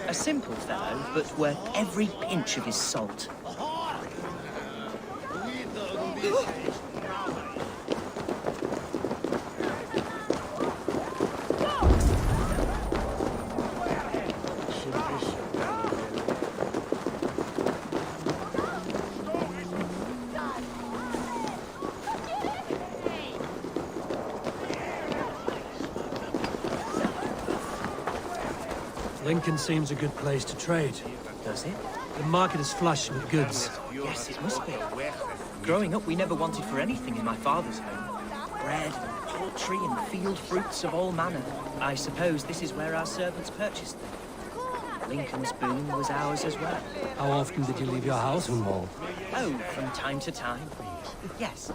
A simple fellow, but worth every pinch of his salt. Lincoln seems a good place to trade. Does it? The market is flush with goods. Yes, it must be. Growing up, we never wanted for anything in my father's home. Bread, and poultry, and field fruits of all manner. I suppose this is where our servants purchased them. Lincoln's boon was ours as well. How often did you leave your house, Hunwald? Oh, from time to time. Yes.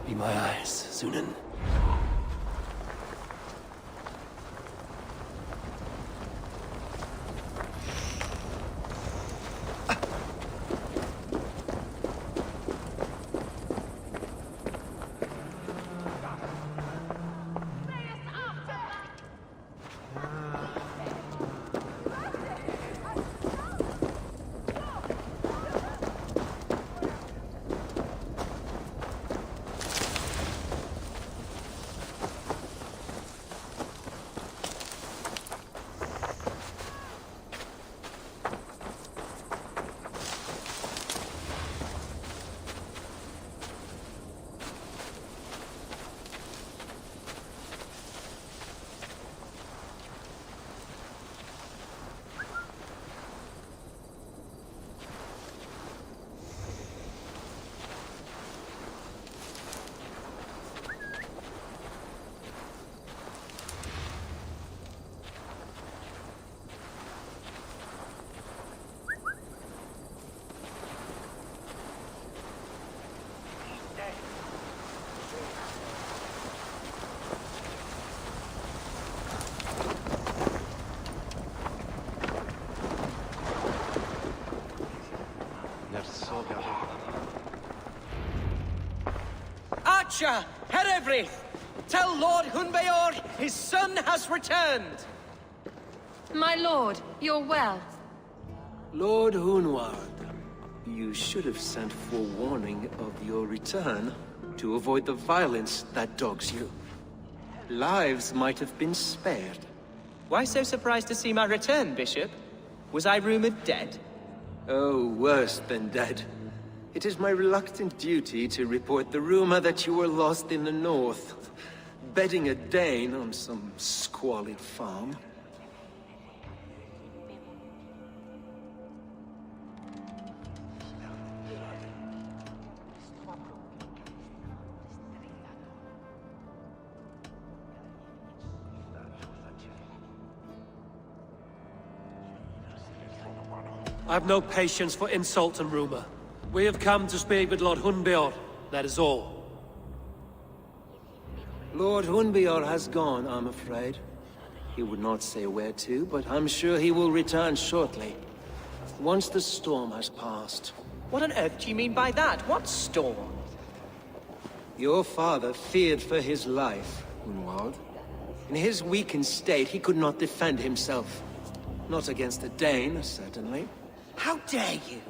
Be my eyes, Sunan. Capture Herevri! Tell Lord Hunbeor his son has returned! My lord, you're well. Lord Hunwald, you should have sent forewarning of your return to avoid the violence that dogs you. Lives might have been spared. Why so surprised to see my return, Bishop? Was I rumored dead? Oh, worse than dead. It is my reluctant duty to report the rumor that you were lost in the north, bedding a Dane on some squalid farm. I've no patience for insult and rumor. We have come to speak with Lord Hunbeor, that is all. Lord Hunbeor has gone, I'm afraid. He would not say where to, but I'm sure he will return shortly. Once the storm has passed. What on earth do you mean by that? What storm? Your father feared for his life, Hunwald. In his weakened state, he could not defend himself. Not against a Dane, certainly. How dare you?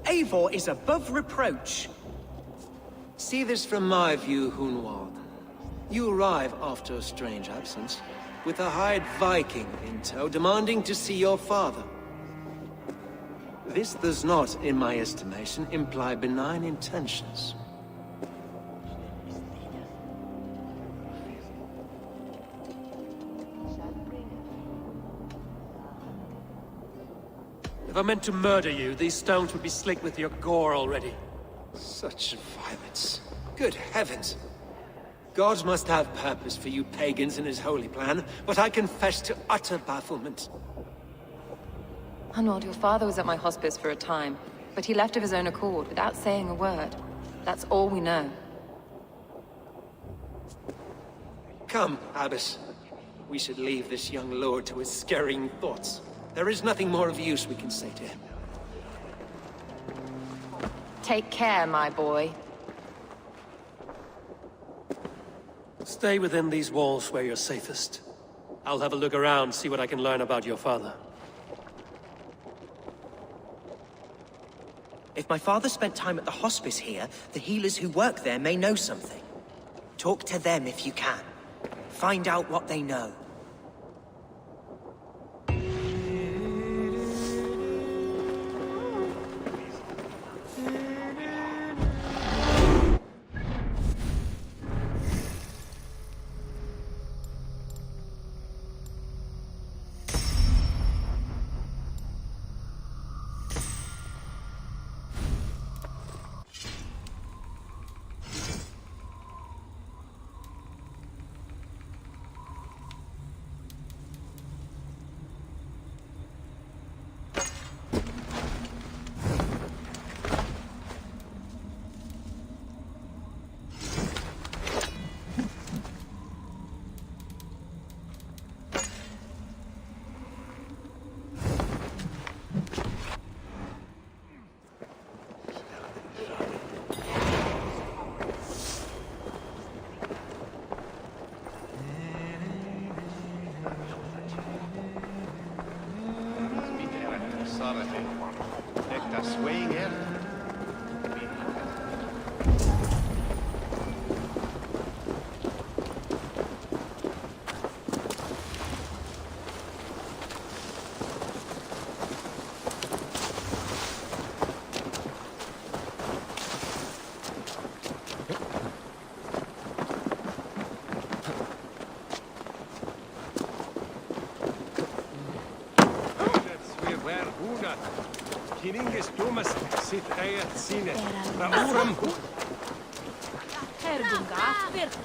Eivor is above reproach. See this from my view, Hunwald. You arrive after a strange absence, with a hired Viking in tow, demanding to see your father. This does not, in my estimation, imply benign intentions. If I meant to murder you, these stones would be slick with your gore already. Such violence. Good heavens! God must have purpose for you pagans in his holy plan, but I confess to utter bafflement. Hunwald, your father was at my hospice for a time, but he left of his own accord without saying a word. That's all we know. Come, Abbess. We should leave this young lord to his scurrying thoughts. There is nothing more of use we can say to him. Take care, my boy. Stay within these walls where you're safest. I'll have a look around, see what I can learn about your father. If my father spent time at the hospice here, the healers who work there may know something. Talk to them if you can. Find out what they know.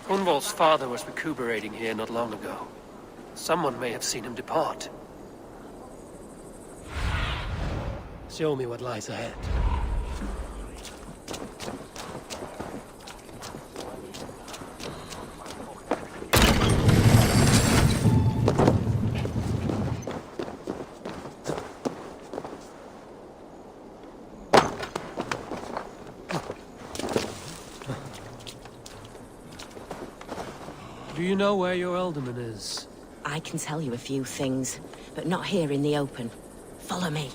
Hunwald's father was recuperating here not long ago. Someone may have seen him depart. Show me what lies ahead. Do you know where your alderman is? I can tell you a few things, but not here in the open. Follow me.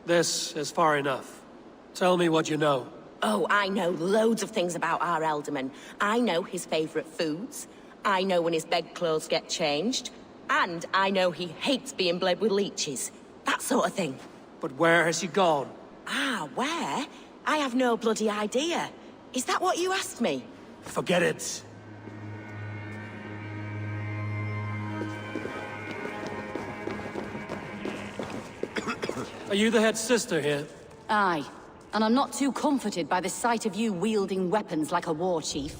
This is far enough. Tell me what you know. Oh, I know loads of things about our Elderman. I know his favorite foods. I know when his bedclothes get changed. And I know he hates being bled with leeches. That sort of thing. But where has he gone? Ah, where? I have no bloody idea. Is that what you asked me? Forget it. Are you the head sister here? Aye. And I'm not too comforted by the sight of you wielding weapons like a war chief.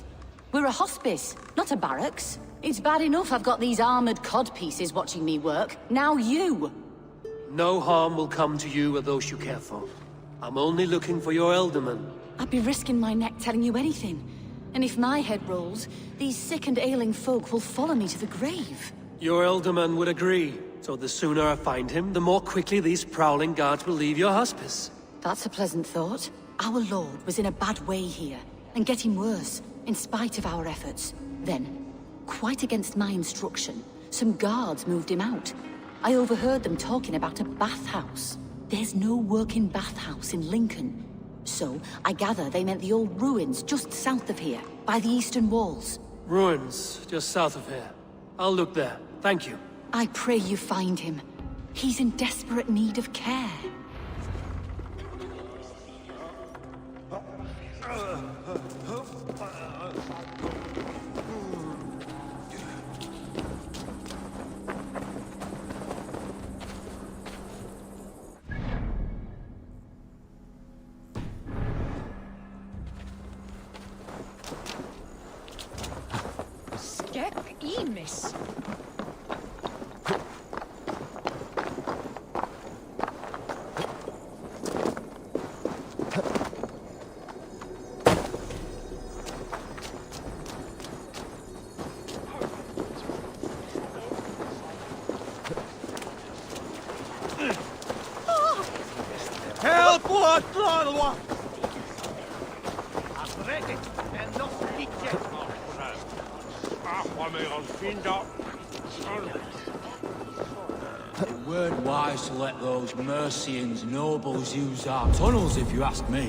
We're a hospice, not a barracks. It's bad enough I've got these armored codpieces watching me work. Now you! No harm will come to you or those you care for. I'm only looking for your alderman. I'd be risking my neck telling you anything. And if my head rolls, these sick and ailing folk will follow me to the grave. Your alderman would agree. So the sooner I find him, the more quickly these prowling guards will leave your hospice. That's a pleasant thought. Our lord was in a bad way here, and getting worse, in spite of our efforts. Then, quite against my instruction, some guards moved him out. I overheard them talking about a bathhouse. There's no working bathhouse in Lincoln. So, I gather they meant the old ruins just south of here, by the eastern walls. Ruins, just south of here. I'll look there. Thank you. I pray you find him. He's in desperate need of care. Emis. Help! What? Agradeço, and not It weren't wise to let those Mercians nobles use our tunnels, if you ask me.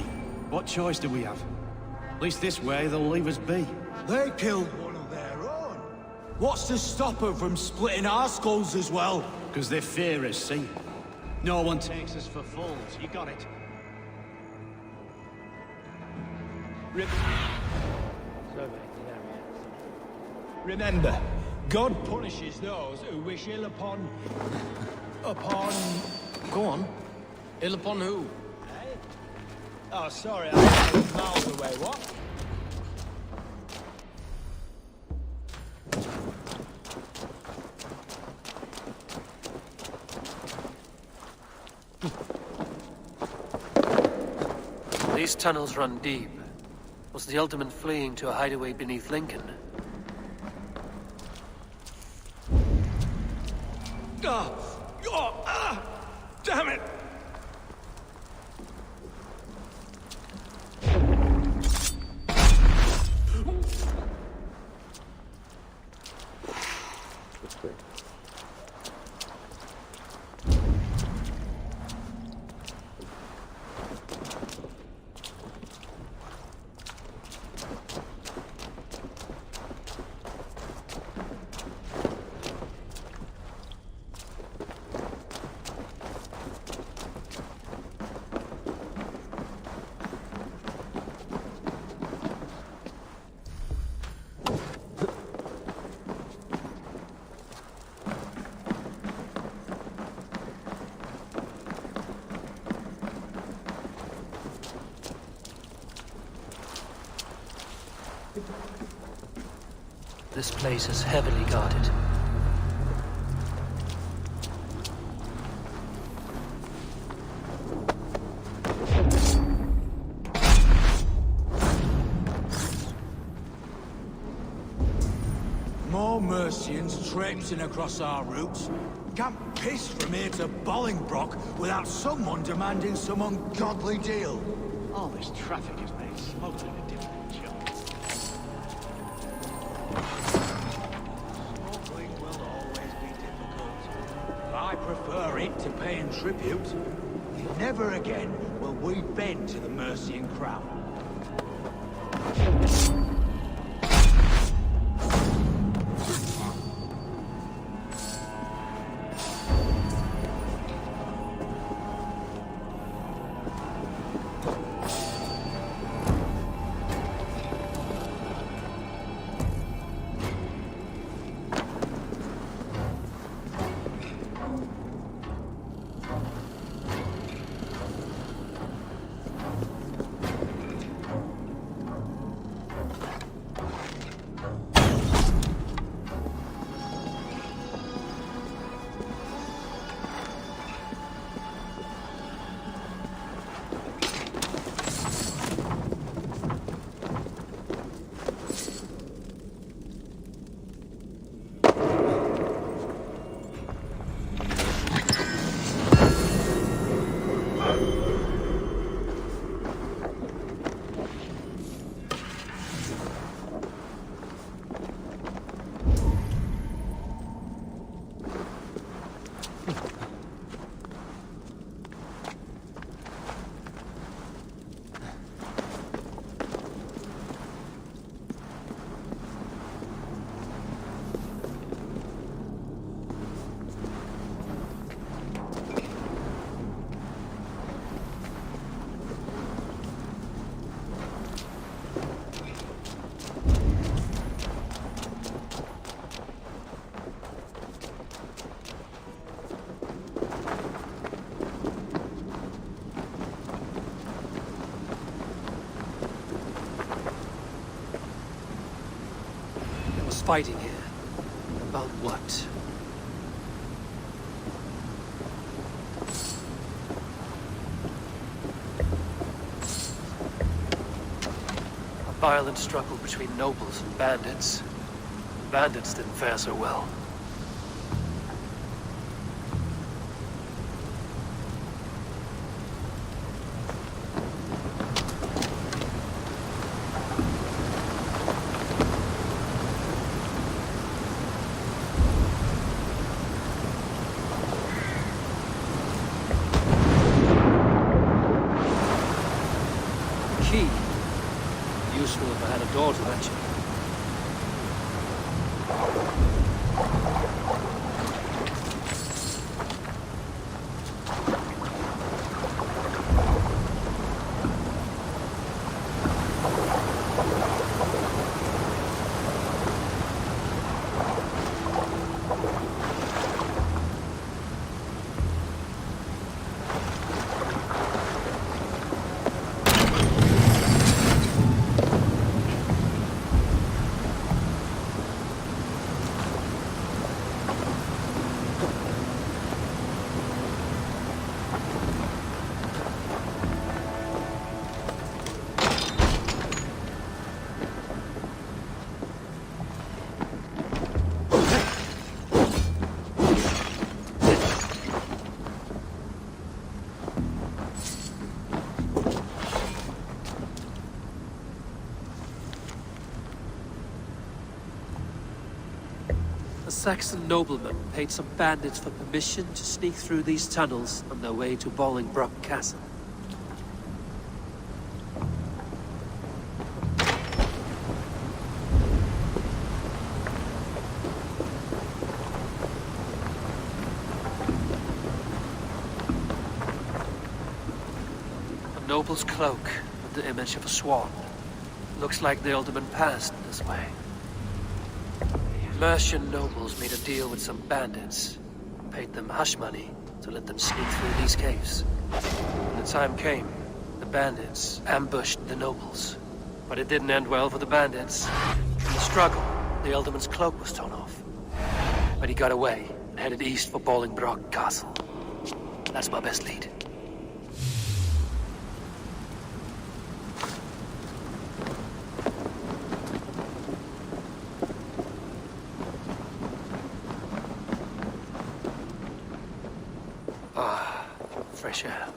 What choice do we have? At least this way, they'll leave us be. They killed one of their own. What's to stop them from splitting our skulls as well? Because they fear us, see? No one takes us for fools. You got it. Remember, God punishes those who wish ill upon... Go on. Ill upon who? Eh? Oh, sorry, I was miles away, what? These tunnels run deep. Was the Alderman fleeing to a hideaway beneath Lincoln? Damn it! This place is heavily guarded. More Mercians traipsing across our routes. Can't piss from here to Bolingbroke without someone demanding some ungodly deal. All this traffic has made smuggling a difficult job. Smuggling will always be difficult. I prefer it to paying tribute. Never again will we bend to the Mercian crown. Fighting here. About what? A violent struggle between nobles and bandits. The bandits didn't fare so well. Useful if I had a door to let you. A Saxon nobleman paid some bandits for permission to sneak through these tunnels on their way to Bolingbroke Castle. A noble's cloak with the image of a swan. Looks like the alderman passed this way. Mercian nobles made a deal with some bandits, paid them hush money to let them sneak through these caves. When the time came, the bandits ambushed the nobles. But it didn't end well for the bandits. In the struggle, the Ealdorman's cloak was torn off. But he got away and headed east for Bolingbroke Castle. That's my best lead. Ah, fresh air.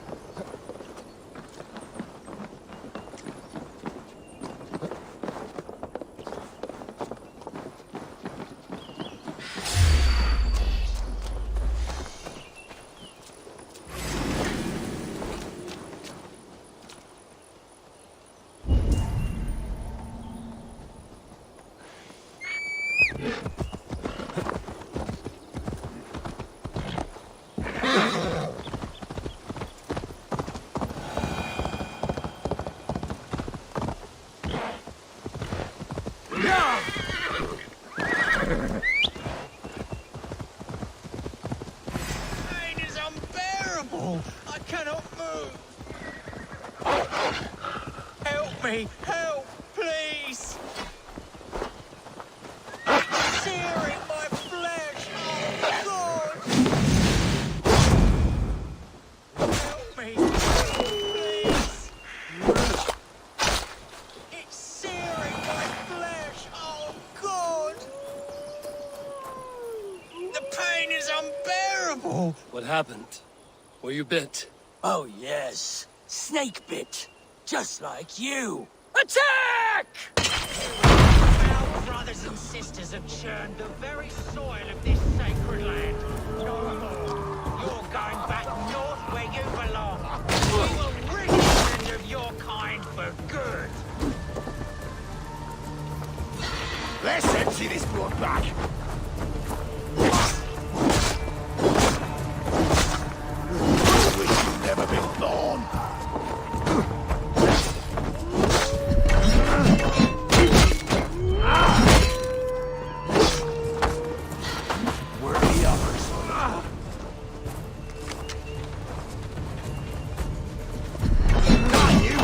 Pain is unbearable. I cannot move. Help me! Help! Please! Searing my flesh! Oh, God! Help me! Please! It's searing my flesh! Oh, God! The pain is unbearable! What happened? Were you bit? Oh, yes. Snake bit. Just like you. Attack! Our brothers and sisters have churned the very soil of this sacred land. No more. You're going back north where you belong. We will rid the land of your kind for good. Let's empty this blood bag. I wish you'd never been born. Where are the others? Not you,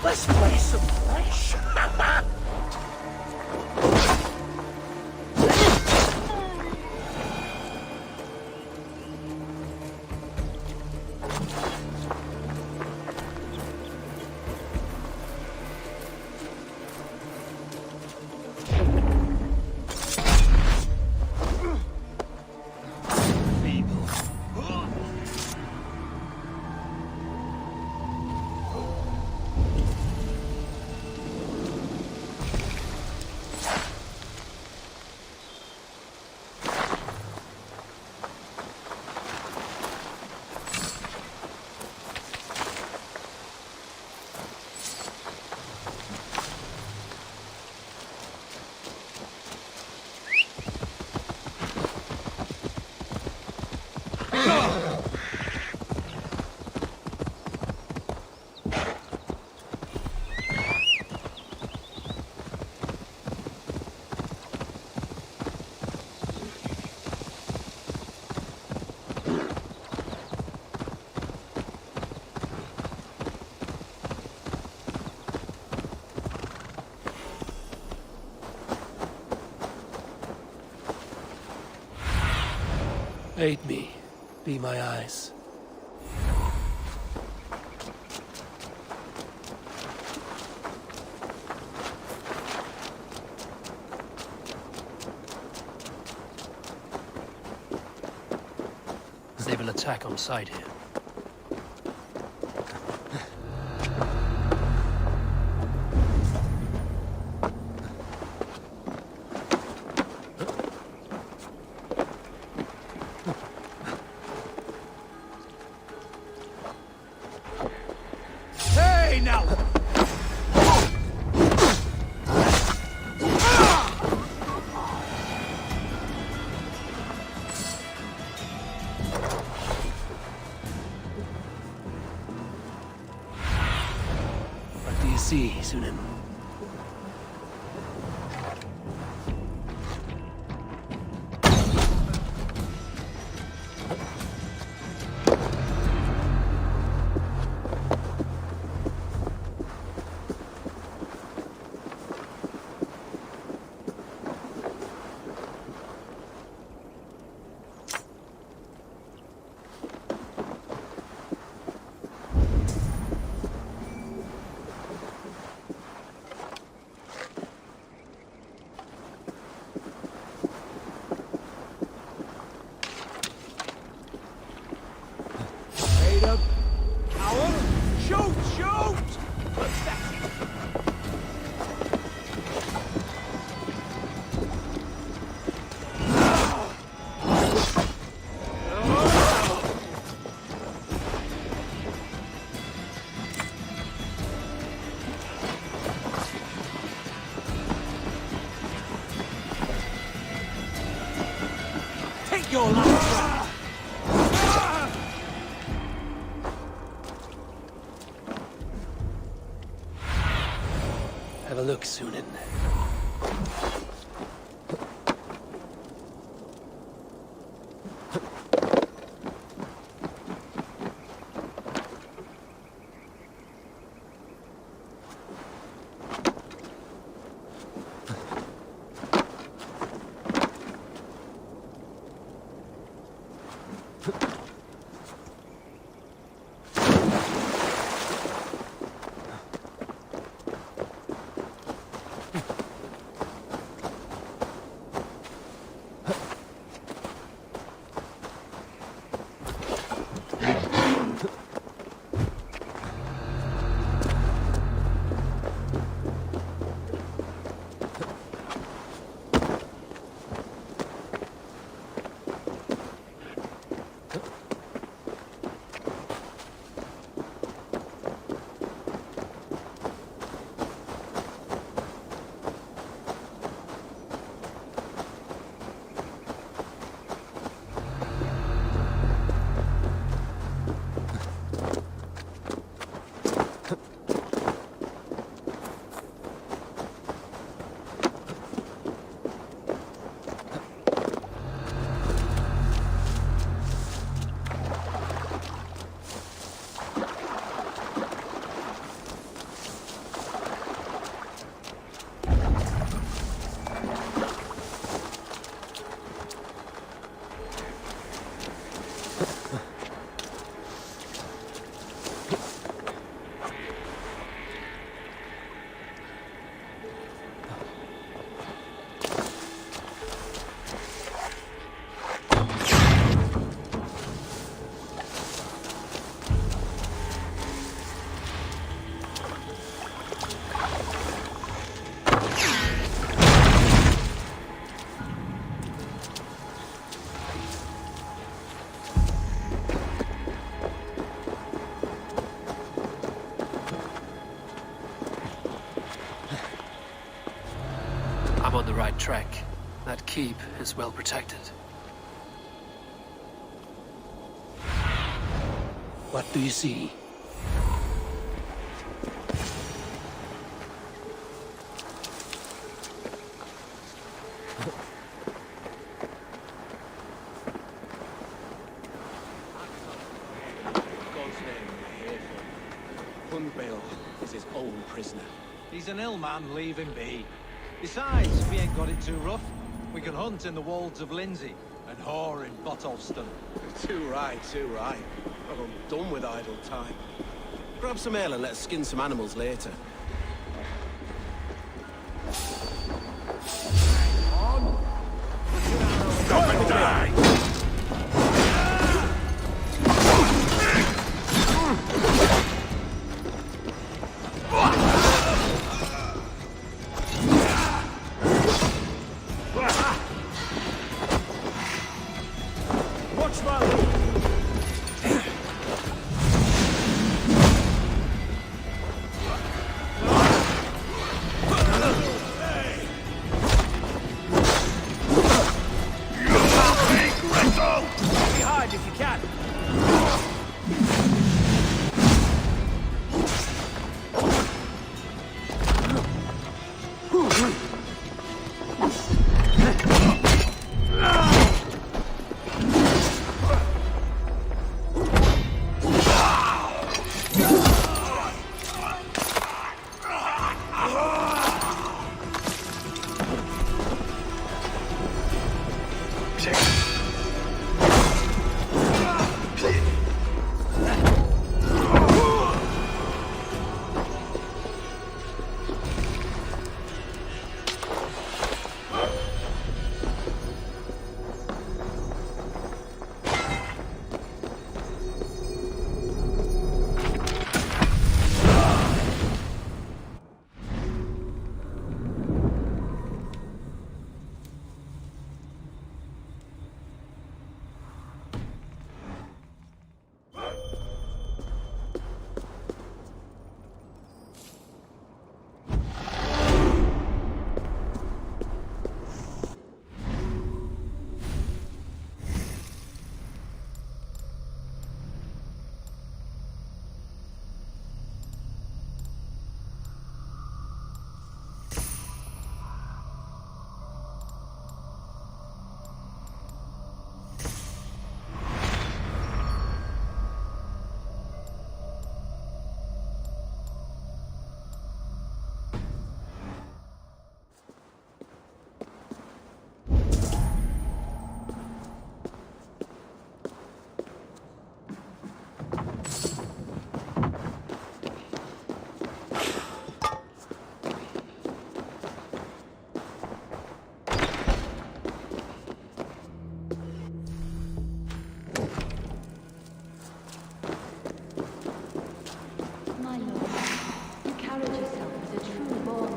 Let's play some flesh. Aid me. Be my eyes. attack on sight here. Hey, now! What do you see, Sunan? Your last Have a look, Sunan. I'm on the right track. That keep is well protected. What do you see? is his own prisoner. He's an ill man, leave him be. Besides, we ain't got it too rough. We can hunt in the wolds of Lindsay and whore in Botolston. Too right, too right. I'm done with idle time. Grab some ale and let's skin some animals later. Stop and die!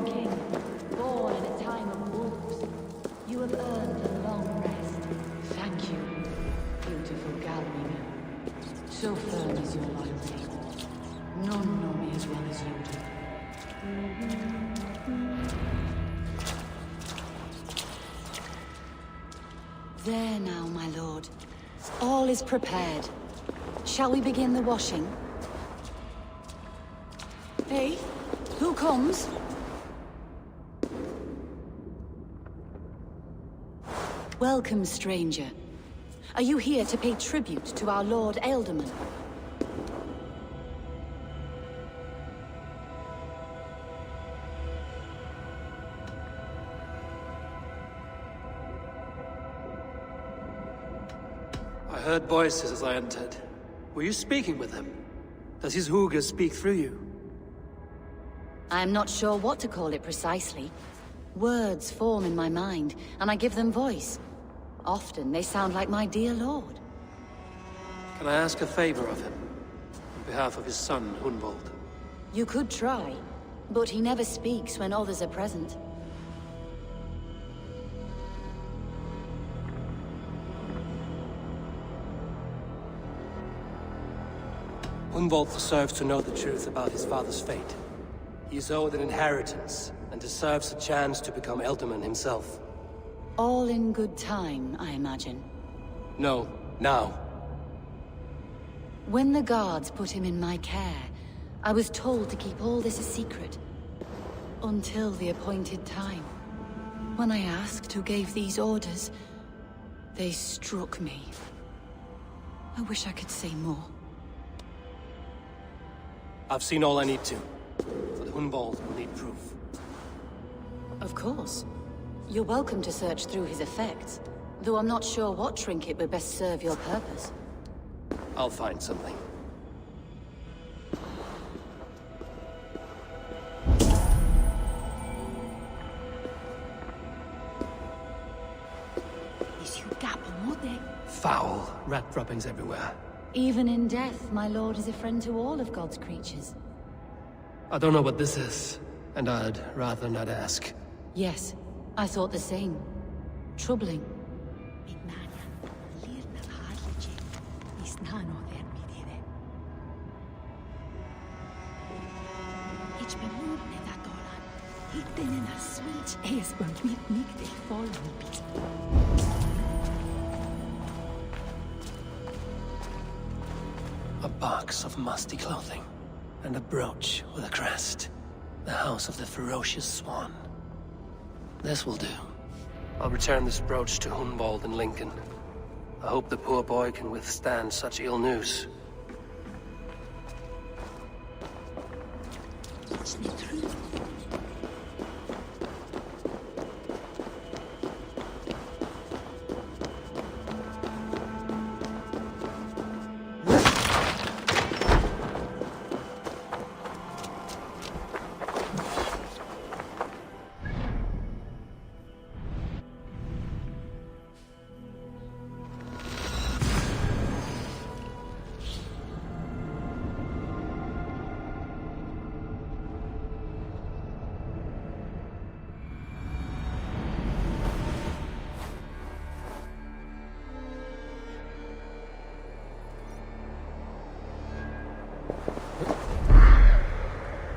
king, born in a time of wolves. You have earned a long rest. Thank you, beautiful Galmina. So firm is your loyalty. None know me as well as you do. There now, my lord. All is prepared. Shall we begin the washing? Hey, who comes? Welcome, stranger. Are you here to pay tribute to our Lord Ealdorman? I heard voices as I entered. Were you speaking with him? Does his hooga speak through you? I am not sure what to call it precisely. Words form in my mind, and I give them voice. Often they sound like my dear lord. Can I ask a favor of him? On behalf of his son, Hunwald. You could try, but he never speaks when others are present. Hunwald deserves to know the truth about his father's fate. He is owed an inheritance, and deserves a chance to become Ealdorman himself. All in good time, I imagine. No, now. When the guards put him in my care, I was told to keep all this a secret. Until the appointed time. When I asked who gave these orders, they struck me. I wish I could say more. I've seen all I need to. But Hunwald will need proof. Of course. You're welcome to search through his effects, though I'm not sure what trinket would best serve your purpose. I'll find something. Foul rat droppings everywhere. Even in death, my lord is a friend to all of God's creatures. I don't know what this is, and I'd rather not ask. Yes, I thought the same. Troubling. A box of musty clothing, and a brooch with a crest. The house of the ferocious swan. This will do. I'll return this brooch to Hunwald in Lincoln. I hope the poor boy can withstand such ill news.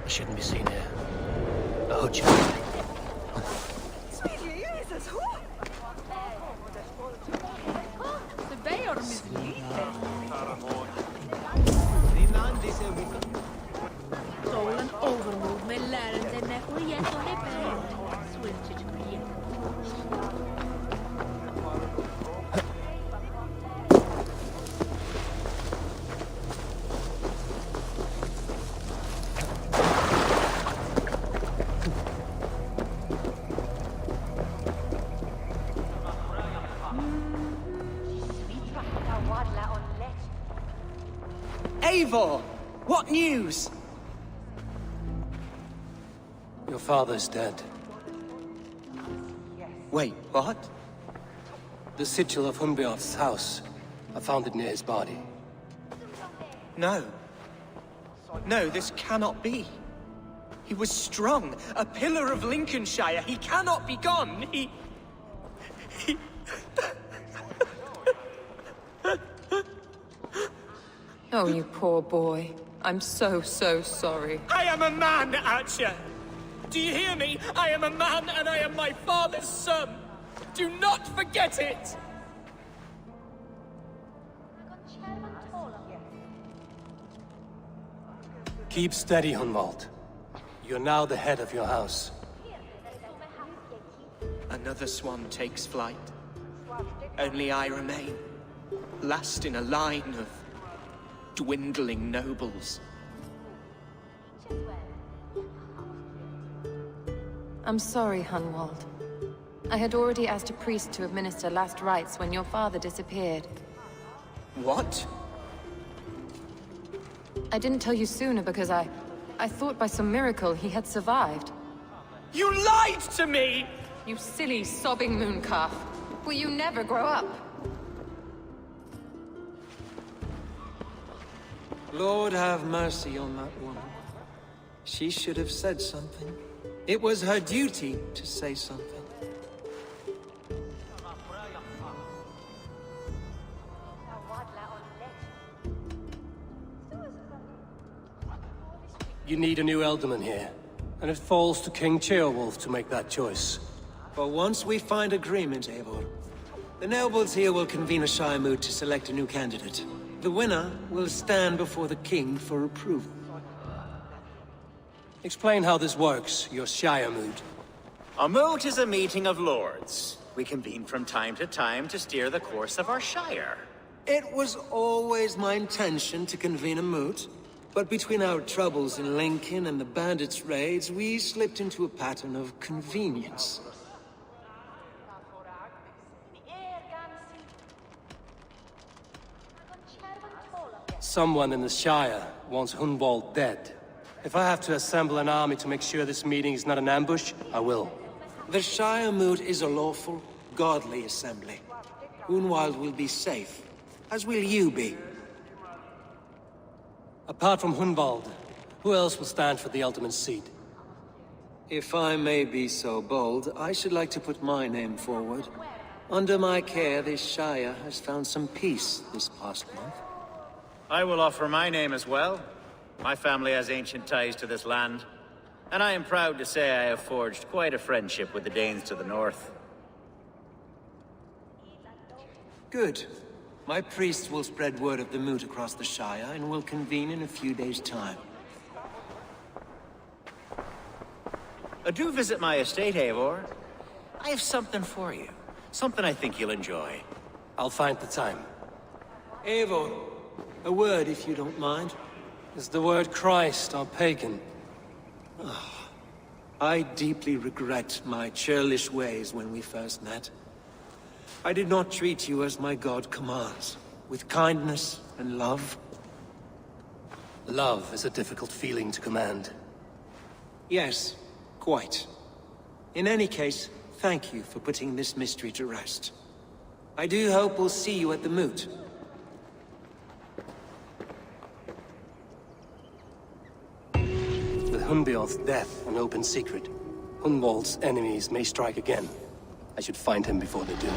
I shouldn't be seen here. A hutch. Stolen overmove med lærerne og jeg så det bedre. Switch it. Eivor! What news? Your father's dead. Wait, what? The sigil of Hunbeorth's house. I found it near his body. No. No, this cannot be. He was strong, a pillar of Lincolnshire. He cannot be gone. He... Oh, you poor boy. I'm so sorry. I am a man, Archer! Do you hear me? I am a man and I am my father's son! Do not forget it! Keep steady, Hunwald. You're now the head of your house. Another swan takes flight. Only I remain, last in a line of dwindling nobles. I'm sorry, Hunwald. I had already asked a priest to administer last rites when your father disappeared. What? I didn't tell you sooner because I thought by some miracle he had survived. You lied to me! You silly, sobbing mooncalf. Will you never grow up? Lord have mercy on that woman. She should have said something. It was her duty to say something. You need a new Elderman here, and it falls to King Ceolwulf to make that choice. But once we find agreement, Eivor, the nobles here will convene a Shire moot to select a new candidate. The winner will stand before the king for approval. Explain how this works, your Shire moot. A moot is a meeting of lords. We convene from time to time to steer the course of our Shire. It was always my intention to convene a moot, but between our troubles in Lincoln and the bandits' raids, we slipped into a pattern of convenience. Someone in the Shire wants Hunwald dead. If I have to assemble an army to make sure this meeting is not an ambush, I will. The Shire moot is a lawful, godly assembly. Hunwald will be safe, as will you be. Apart from Hunwald, who else will stand for the ultimate seat? If I may be so bold, I should like to put my name forward. Under my care, this Shire has found some peace this past month. I will offer my name as well. My family has ancient ties to this land, and I am proud to say I have forged quite a friendship with the Danes to the north. Good. My priests will spread word of the moot across the Shire, and will convene in a few days' time. Do visit my estate, Eivor. I have something for you. Something I think you'll enjoy. I'll find the time. Eivor, a word if you don't mind. Is the word Christ or pagan? I deeply regret my churlish ways when we first met. I did not treat you as my god commands, with kindness and love. Love is a difficult feeling to command. Yes, quite. In any case, thank you for putting this mystery to rest. I do hope we'll see you at the moot. With Hunbeorth's death an open secret, Hunwald's enemies may strike again. I should find him before they do.